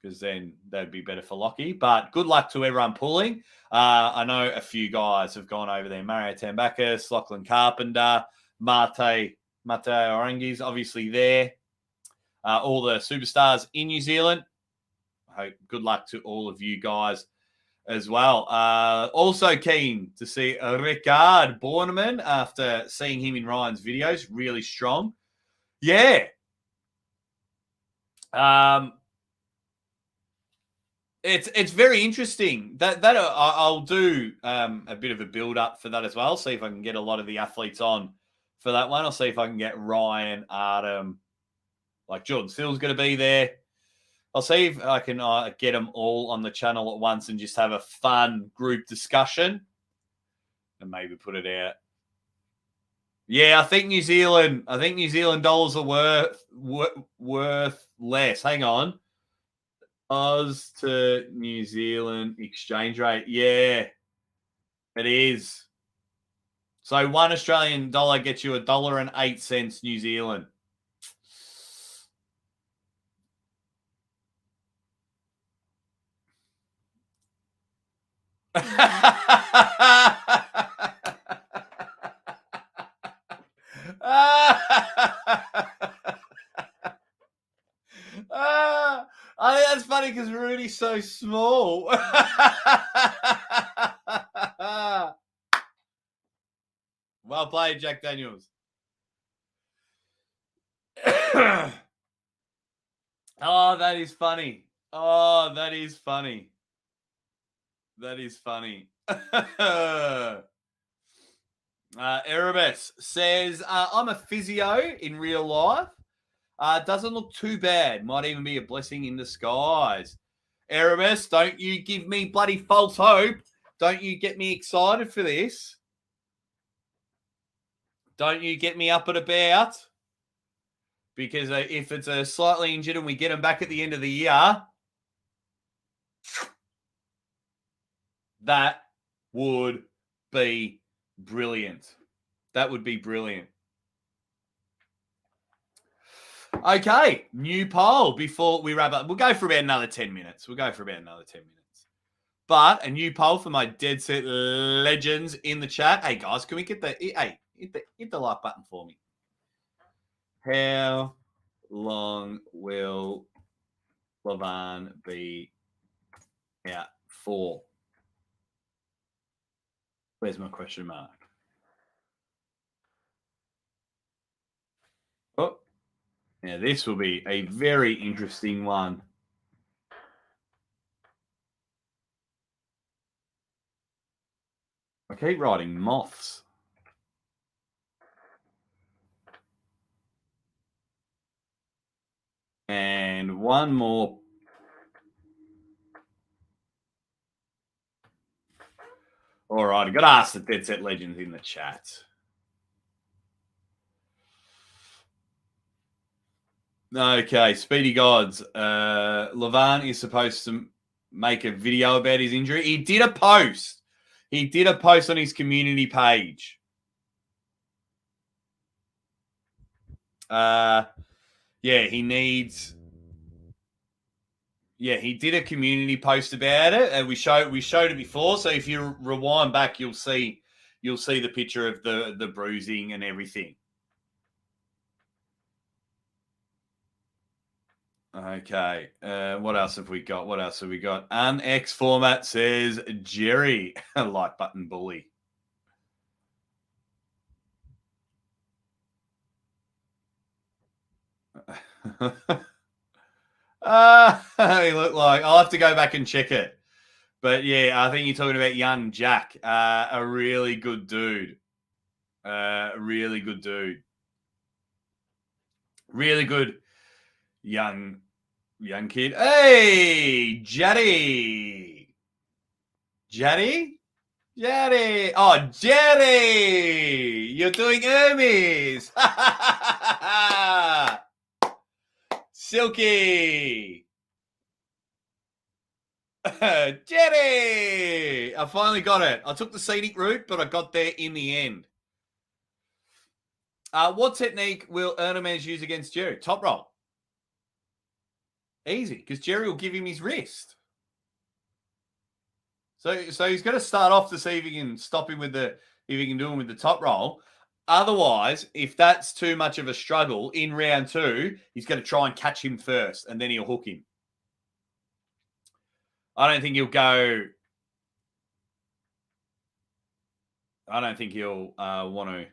because then that'd be better for Lockie. But good luck to everyone pulling. I know a few guys have gone over there. Mario Tambakis, Lachlan Carpenter, Mate Orangi's obviously there. All the superstars in New Zealand. Good luck to all of you guys as well. Also keen to see Ricard Bornemann after seeing him in Ryan's videos. Really strong. Yeah. It's very interesting. That I'll do a bit of a build up for that as well. See if I can get a lot of the athletes on for that one. I'll see if I can get Ryan, Artem, like Jordan Steele's going to be there. I'll see if I can get them all on the channel at once and just have a fun group discussion and maybe put it out. Yeah, I think New Zealand dollars are worth less. Hang on. Oz to New Zealand exchange rate. Yeah, it is. So $1 Australian dollar gets you $1.08 New Zealand. I think that's funny because Rudy's so small. Well played, Jack Daniels. Oh, that is funny. Oh, that is funny. That is funny. Erebus says, I'm a physio in real life. Doesn't look too bad. Might even be a blessing in disguise. Erebus, don't you give me bloody false hope. Don't you get me excited for this. Don't you get me up and about. Because if it's a slightly injured and we get him back at the end of the year, that would be brilliant. That would be brilliant. Okay, new poll before we wrap up. We'll go for about another 10 minutes. But a new poll for my Dead Set Legends in the chat. Hey, guys, can we get hit the like button for me? How long will Levan be out for? Where's my question mark? Oh, now this will be a very interesting one. I keep writing moths. And one more. All right, I've got to ask the Dead Set Legends in the chat. Okay, Speedy Gods. Levan is supposed to make a video about his injury. He did a post. On his community page. He needs. Yeah, he did a community post about it, and we showed it before. So if you rewind back, you'll see the picture of the bruising and everything. Okay. What else have we got? X format says Jerry, like button bully. He looked like, I'll have to go back and check it. But yeah, I think you're talking about young Jack, a really good dude. Really good young kid. Hey, Jaddy. Oh, Jerry, you're doing Hermes. Silky. Jerry, I finally got it. I took the scenic route, but I got there in the end. What technique will Erneman's use against Jerry? Top roll. Easy, because Jerry will give him his wrist. So he's going to start off to see if he can stop him if he can do him with the top roll. Otherwise, if that's too much of a struggle in round 2, he's going to try and catch him first, and then he'll hook him. I don't think he'll want to.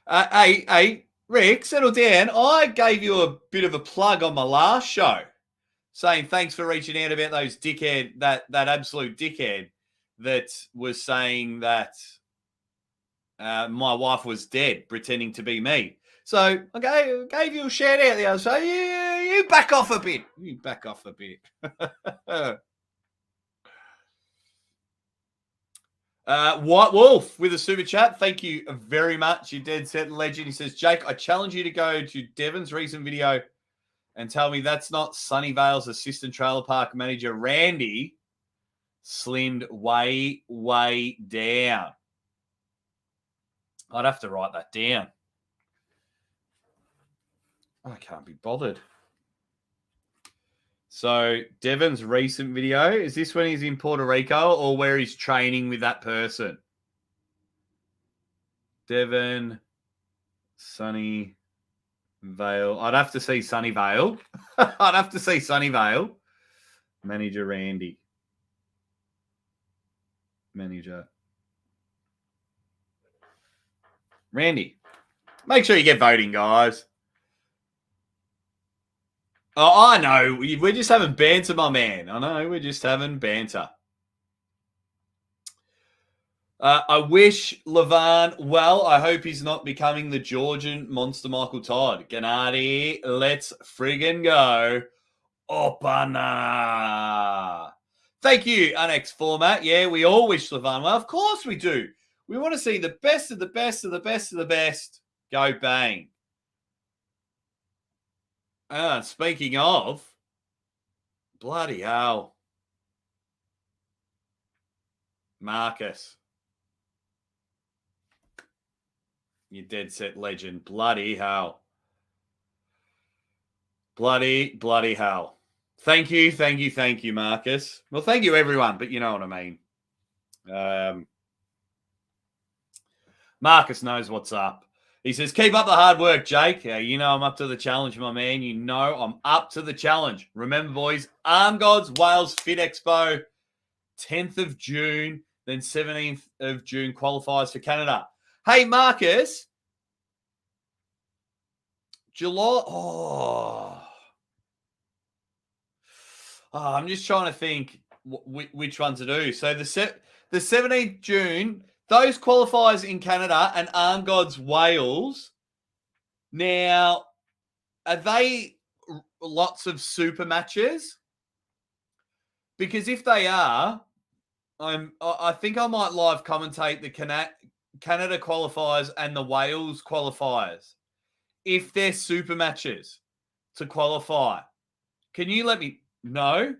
Hey, Rick, settle down. I gave you a bit of a plug on my last show, saying thanks for reaching out about those that absolute dickhead that was saying that my wife was dead, pretending to be me. So I gave you a shout out there. So you back off a bit. White Wolf with a super chat. Thank you very much. You Dead Set Legend. He says, Jake, I challenge you to go to Devon's recent video and tell me that's not Sunnyvale's assistant trailer park manager, Randy, slimmed way, way down. I'd have to write that down. I can't be bothered. So Devon's recent video, is this when he's in Puerto Rico or where he's training with that person? Devon, Sunnyvale. I'd have to see Sunnyvale. Manager Randy. Randy. Make sure you get voting, guys. Oh, I know. We're just having banter, my man. I know. We're just having banter. I wish Levan well. I hope he's not becoming the Georgian monster Michael Todd. Gennady, let's friggin' go. Opana. Thank you, Annex Format. Yeah, we all wish Levan well. Of course we do. We want to see the best of the best of the best of the best go bang. Speaking of, bloody hell. Marcus. You dead set legend. Bloody hell. Bloody hell. Thank you, Marcus. Well, thank you, everyone, but you know what I mean. Marcus knows what's up. He says, keep up the hard work, Jake. Yeah, you know I'm up to the challenge, my man. You know I'm up to the challenge. Remember, boys, Arm Gods Wales Fit Expo, 10th of June, then 17th of June qualifiers for Canada. Hey, Marcus. July. I'm just trying to think which one to do. So the 17th June, those qualifiers in Canada and Arm Gods Wales. Now, are they lots of super matches? Because if they are, I think I might live commentate the Canada qualifiers and the Wales qualifiers. If they're super matches to qualify, can you let me know?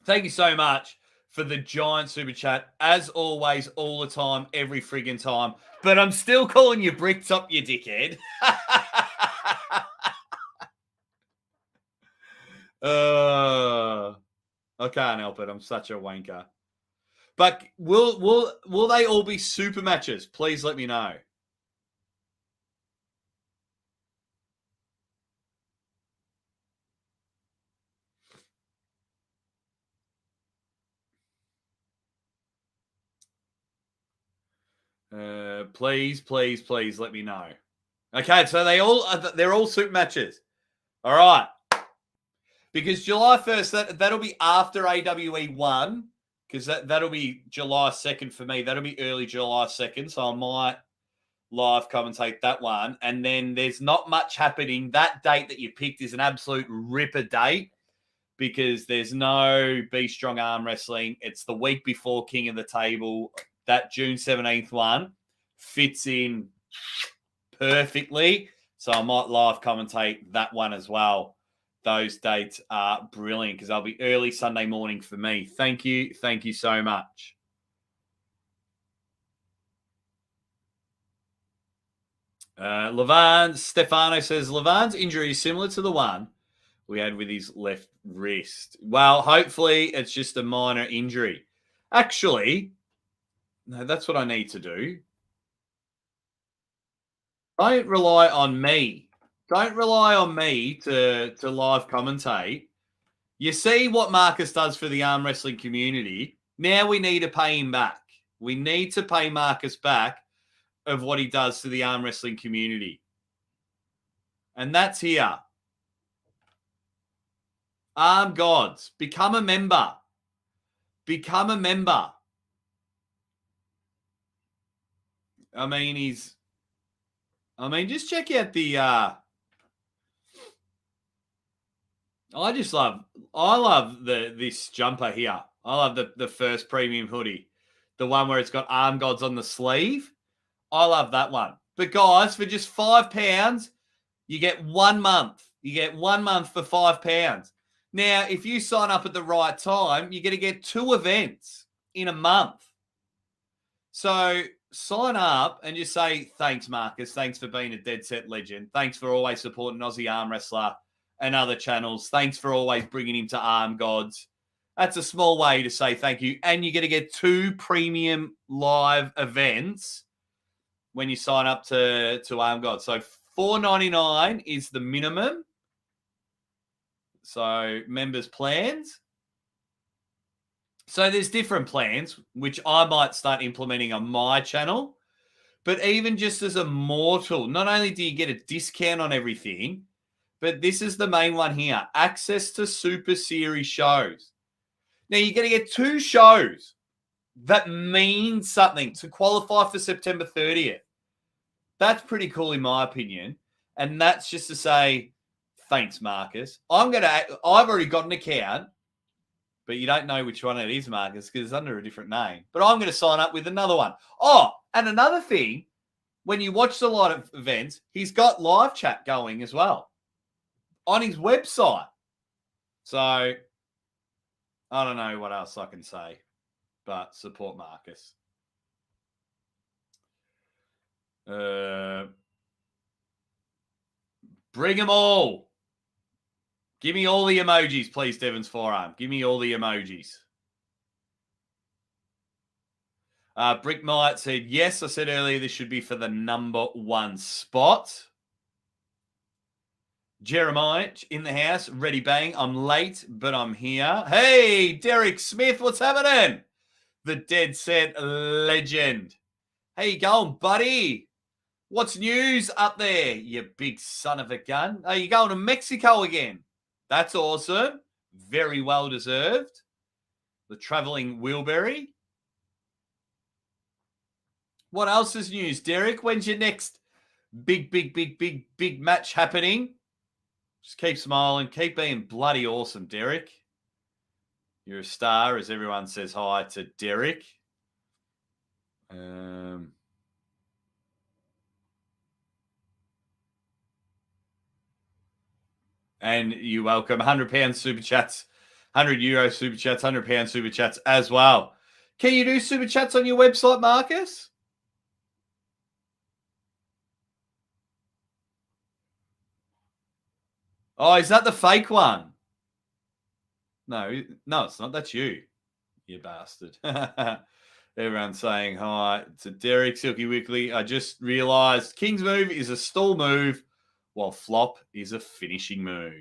Thank you so much for the giant super chat. As always, all the time, every friggin' time. But I'm still calling you bricks up, you dickhead. I can't help it. I'm such a wanker. But will they all be super matches? Please let me know. Please let me know. Okay, so they're all super matches. All right. Because July 1st, that'll be after AWE 1, because that'll be July 2nd for me. That'll be early July 2nd, so I might live commentate that one. And then there's not much happening. That date that you picked is an absolute ripper date because there's no Be Strong arm wrestling. It's the week before King of the Table. That June 17th one fits in perfectly. So I might live commentate that one as well. Those dates are brilliant because they'll be early Sunday morning for me. Thank you. Thank you so much. Levan Stefano says, Levan's injury is similar to the one we had with his left wrist. Well, hopefully it's just a minor injury. Actually, no, that's what I need to do. Don't rely on me. Don't rely on me to live commentate. You see what Marcus does for the arm wrestling community. Now we need to pay him back. We need to pay Marcus back of what he does to the arm wrestling community. And that's here. Arm Gods, become a member. Become a member. I mean, just check out the I love this jumper here. I love the first premium hoodie. The one where it's got Arm Gods on the sleeve. I love that one. But guys, for just £5, you get 1 month. You get 1 month for £5. Now, if you sign up at the right time, you're going to get 2 events in a month. So sign up and just say, thanks, Marcus. Thanks for being a dead set legend. Thanks for always supporting Aussie Arm Wrestler and other channels. Thanks for always bringing him to Arm Gods. That's a small way to say thank you. And you're going to get 2 premium live events when you sign up to Arm Gods. So $4.99 is the minimum. So members plans. So there's different plans, which I might start implementing on my channel. But even just as a mortal, not only do you get a discount on everything, but this is the main one here. Access to Super Series shows. Now, you're going to get 2 shows that mean something to qualify for September 30th. That's pretty cool in my opinion. And that's just to say, thanks, Marcus. I've already got an account, but you don't know which one it is, Marcus, because it's under a different name. But I'm going to sign up with another one. Oh, and another thing, when you watch a lot of events, he's got live chat going as well on his website. So I don't know what else I can say, but support Marcus. Bring them all. Give me all the emojis, please, Devon's Forearm. Give me all the emojis. Brick Millet said, yes, I said earlier this should be for the number 1 spot. Jeremiah in the house, ready bang. I'm late, but I'm here. Hey, Derek Smith, what's happening? The Dead Set Legend. How you going, buddy? What's news up there, you big son of a gun? Are you going to Mexico again? That's awesome. Very well deserved. The traveling Wheelberry. What else is news, Derek? When's your next big match happening? Just keep smiling. Keep being bloody awesome, Derek. You're a star, as everyone says hi to Derek. And you're welcome. £100 super chats, €100 super chats, £100 super chats as well. Can you do super chats on your website, Marcus? Oh, is that the fake one? No, it's not. That's you bastard. Everyone's saying hi to Derek, Silky Wickly. I just realized King's move is a stall move, while flop is a finishing move.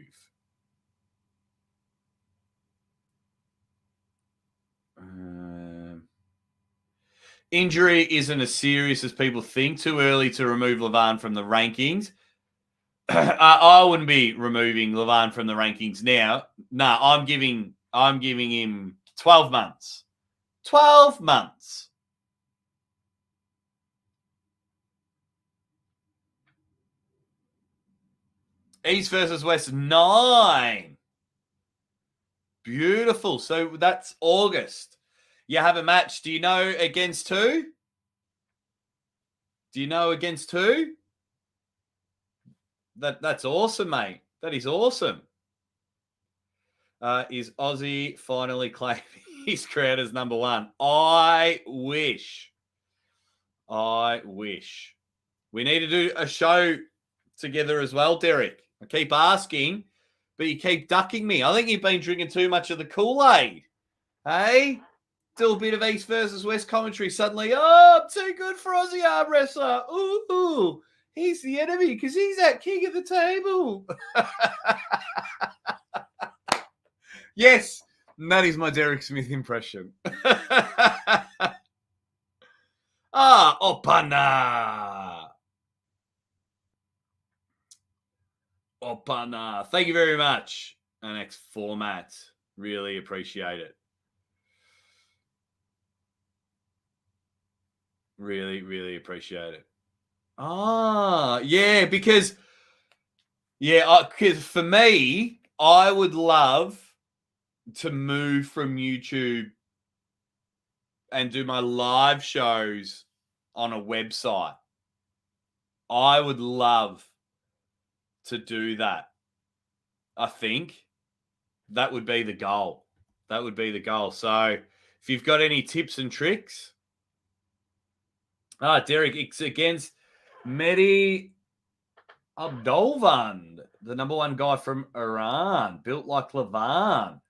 Injury isn't as serious as people think. Too early to remove Levan from the rankings. I wouldn't be removing Levan from the rankings now. No, I'm giving him 12 months. 12 months. East versus West, 9. Beautiful. So that's August. You have a match. Do you know against who? That's awesome, mate. That is awesome. Is Aussie finally claiming his crown as number 1? I wish. We need to do a show together as well, Derek. I keep asking, but you keep ducking me. I think you've been drinking too much of the Kool-Aid. Hey? Do a bit of East versus West commentary. Suddenly, I'm too good for Aussie arm wrestler. Ooh. He's the enemy because he's that king of the table. Yes, that is my Derek Smith impression. Opana. Thank you very much. Our next format. Really appreciate it. Really, really appreciate it. Yeah, because for me, I would love to move from YouTube and do my live shows on a website. I would love to do that. I think that would be the goal. So if you've got any tips and tricks. Derek, it's against Mehdi Abdolvand, the number 1 guy from Iran, built like Levan.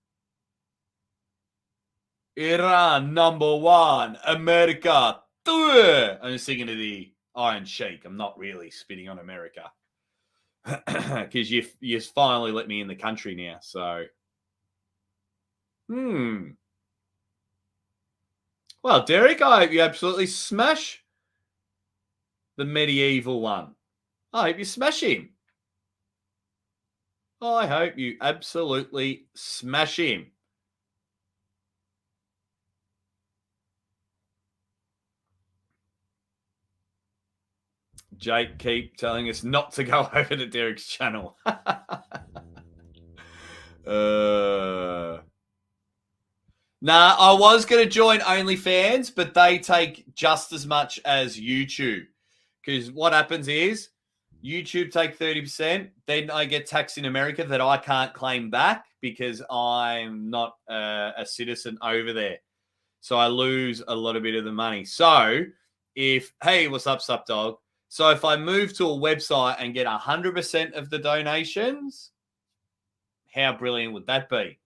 Iran, number 1, America. I'm just singing to the Iron Sheik. I'm not really spitting on America because you finally let me in the country now. So, Well, Derek, I hope you absolutely smash the medieval one. I hope you smash him. I hope you absolutely smash him. Jake, keep telling us not to go over to Derek's channel. Nah, I was going to join OnlyFans, but they take just as much as YouTube because what happens is YouTube take 30%. Then I get taxed in America that I can't claim back because I'm not a citizen over there. So I lose a lot of bit of the money. So hey, what's up, Sup Dog? So if I move to a website and get 100% of the donations, how brilliant would that be?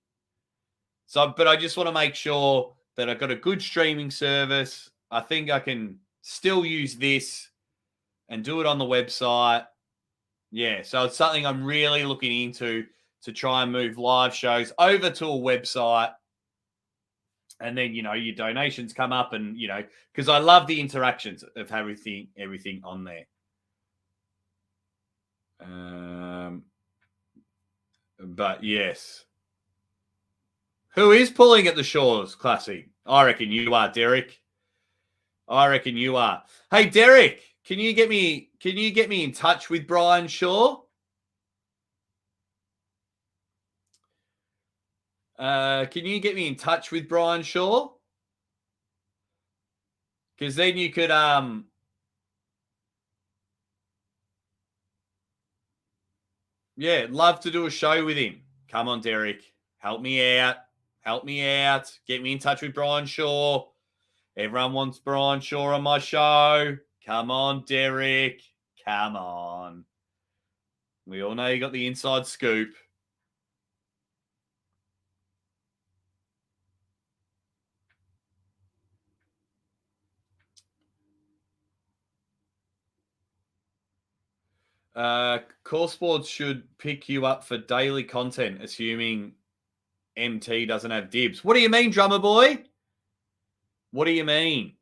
So, but I just want to make sure that I've got a good streaming service. I think I can still use this and do it on the website. Yeah, so it's something I'm really looking into to try and move live shows over to a website. And then, your donations come up and, because I love the interactions of everything on there. But yes. Who is pulling at the Shores, Classy? I reckon you are, Derek. I reckon you are. Hey, Derek, can you get me in touch with Brian Shaw? Can you get me in touch with Brian Shaw? Because then you could love to do a show with him. Come on, Derek. Help me out. Get me in touch with Brian Shaw. Everyone wants Brian Shaw on my show. Come on, Derek. Come on. We all know you got the inside scoop. Core Sports should pick you up for daily content, assuming MT doesn't have dibs. What do you mean, drummer boy? What do you mean?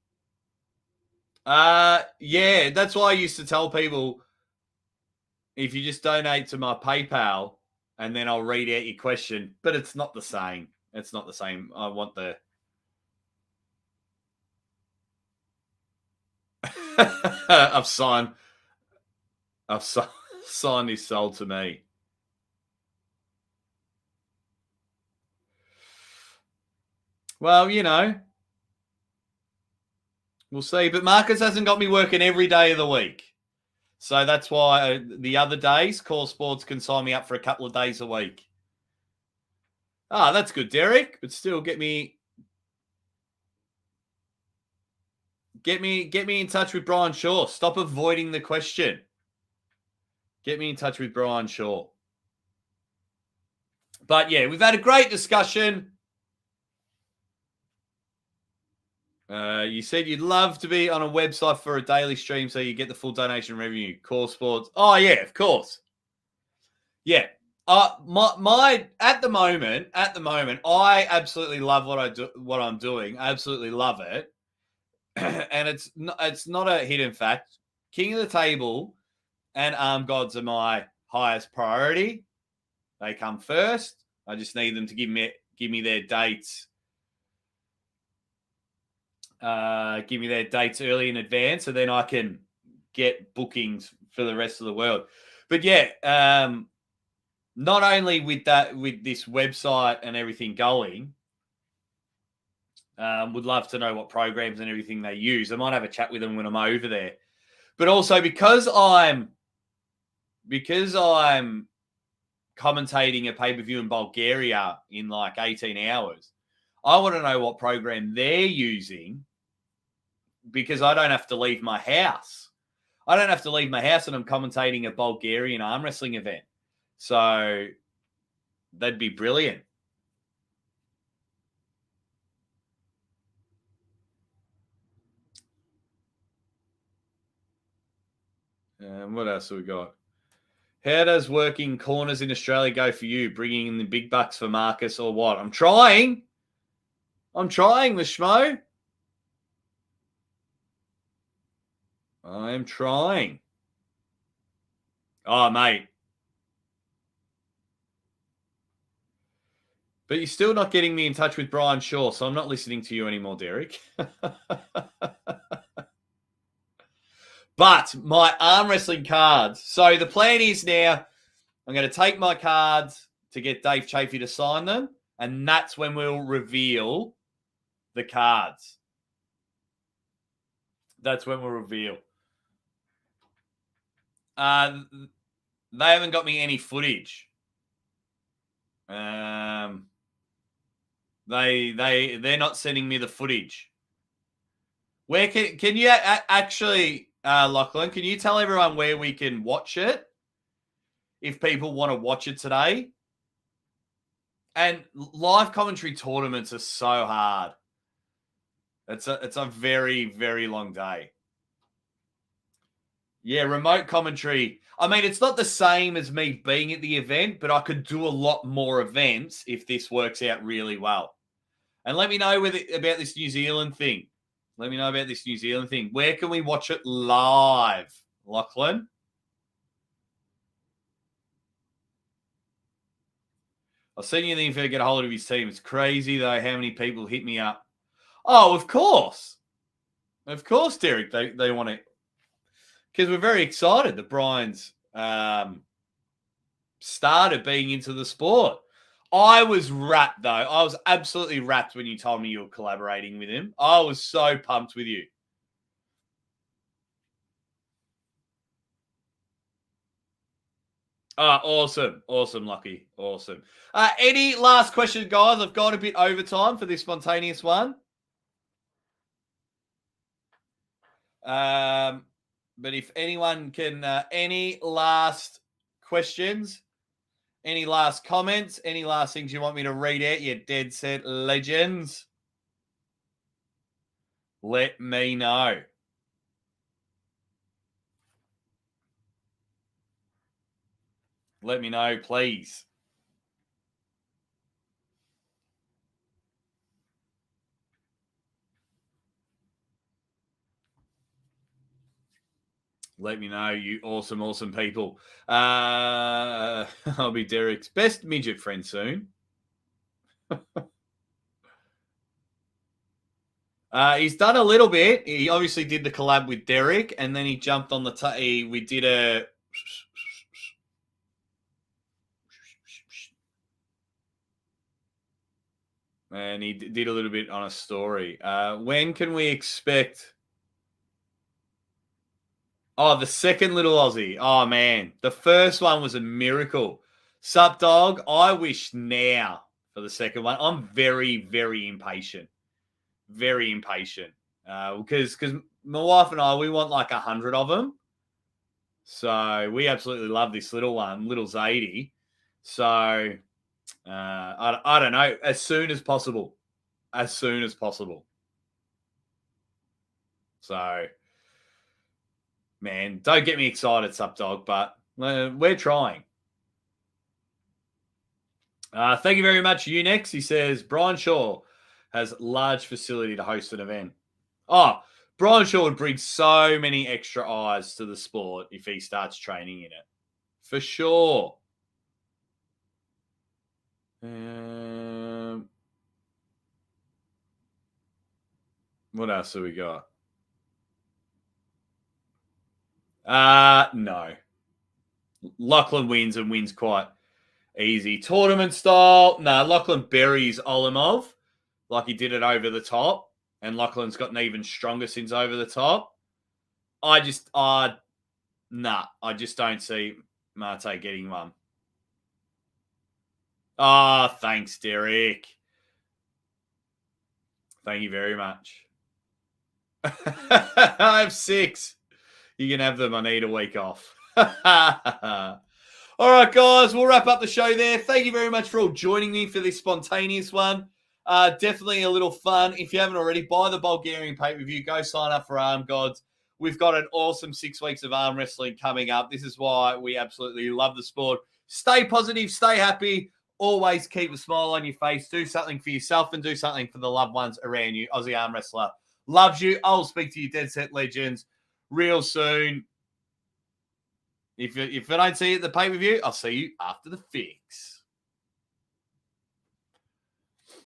Yeah, that's why I used to tell people, if you just donate to my PayPal and then I'll read out your question, but it's not the same. It's not the same. I want the... I've signed his soul to me. Well, we'll see. But Marcus hasn't got me working every day of the week. So that's why the other days, Core Sports can sign me up for a couple of days a week. Ah, that's good, Derek. But still, get me in touch with Brian Shaw. Stop avoiding the question. Get me in touch with Brian Shaw. But yeah, we've had a great discussion. You said you'd love to be on a website for a daily stream so you get the full donation revenue. Core Sports. Oh yeah, of course. Yeah. My at the moment, I absolutely love what I'm doing. I absolutely love it. And it's not a hidden fact. King of the Table and Arm Gods are my highest priority. They come first. I just need them to give me their dates. Give me their dates early in advance, so then I can get bookings for the rest of the world. But yeah, not only with this website and everything going, would love to know what programs and everything they use. I might have a chat with them when I'm over there. But also because I'm commentating a pay-per-view in Bulgaria in like 18 hours, I want to know what program they're using, because I don't have to leave my house. And I'm commentating a Bulgarian arm wrestling event. So that'd be brilliant. What else have we got? How does working corners in Australia go for you? Bringing in the big bucks for Marcus or what? I'm trying, the schmo. I am trying. Oh, mate. But you're still not getting me in touch with Brian Shaw, so I'm not listening to you anymore, Derek. But my arm wrestling cards. So the plan is now I'm going to take my cards to get Dave Chafee to sign them, and that's when we'll reveal the cards. That's when we'll reveal. They haven't got me any footage. They're not sending me the footage. Where can you actually, Lachlan? Can you tell everyone where we can watch it if people want to watch it today? And live commentary tournaments are so hard. It's a very, very long day. Yeah, remote commentary. I mean, it's not the same as me being at the event, but I could do a lot more events if this works out really well. And let me know about this New Zealand thing. Where can we watch it live, Lachlan? I'll send you the info to get a hold of his team. It's crazy, though, how many people hit me up. Oh, of course. Of course, Derek. They want it. Because we're very excited that Brian's started being into the sport. I was wrapped, though. I was absolutely wrapped when you told me you were collaborating with him. I was so pumped with you. Awesome. Awesome, Lucky. Awesome. Any last question, guys? I've got a bit overtime for this spontaneous one. But if anyone can, any last questions, any last comments, any last things you want me to read out, you dead set legends, let me know. Let me know, please. Let me know, you awesome, awesome people. I'll be Derek's best midget friend soon. He's done a little bit. He obviously did the collab with Derek, and then he jumped on the we did a and he did a little bit on a story. When can we expect? Oh, the second little Aussie. Oh, man. The first one was a miracle. Sup, dog? I wish now for the second one. I'm very, very impatient. Very impatient. Because my wife and I, we want like 100 of them. So we absolutely love this little one, little Zadie. So I don't know. As soon as possible. As soon as possible. So... man, don't get me excited, Sup Dog, but we're trying. Thank you very much, Unex. He says, Brian Shaw has large facility to host an event. Oh, Brian Shaw would bring so many extra eyes to the sport if he starts training in it. For sure. What else have we got? No. Lachlan wins and wins quite easy. Tournament style. No, Lachlan buries Olimov like he did it over the top. And Lachlan's gotten even stronger since over the top. I just don't see Mate getting one. Thanks, Derek. Thank you very much. I have 6. You can have them. I need a week off. All right, guys, we'll wrap up the show there. Thank you very much for all joining me for this spontaneous one. Definitely a little fun. If you haven't already, buy the Bulgarian pay-per-view. Go sign up for Arm Gods. We've got an awesome 6 weeks of arm wrestling coming up. This is why we absolutely love the sport. Stay positive, stay happy. Always keep a smile on your face. Do something for yourself and do something for the loved ones around you. Aussie Arm Wrestler loves you. I'll speak to you, Dead Set Legends, real soon. If I don't see you at the pay-per-view, I'll see you after the fix.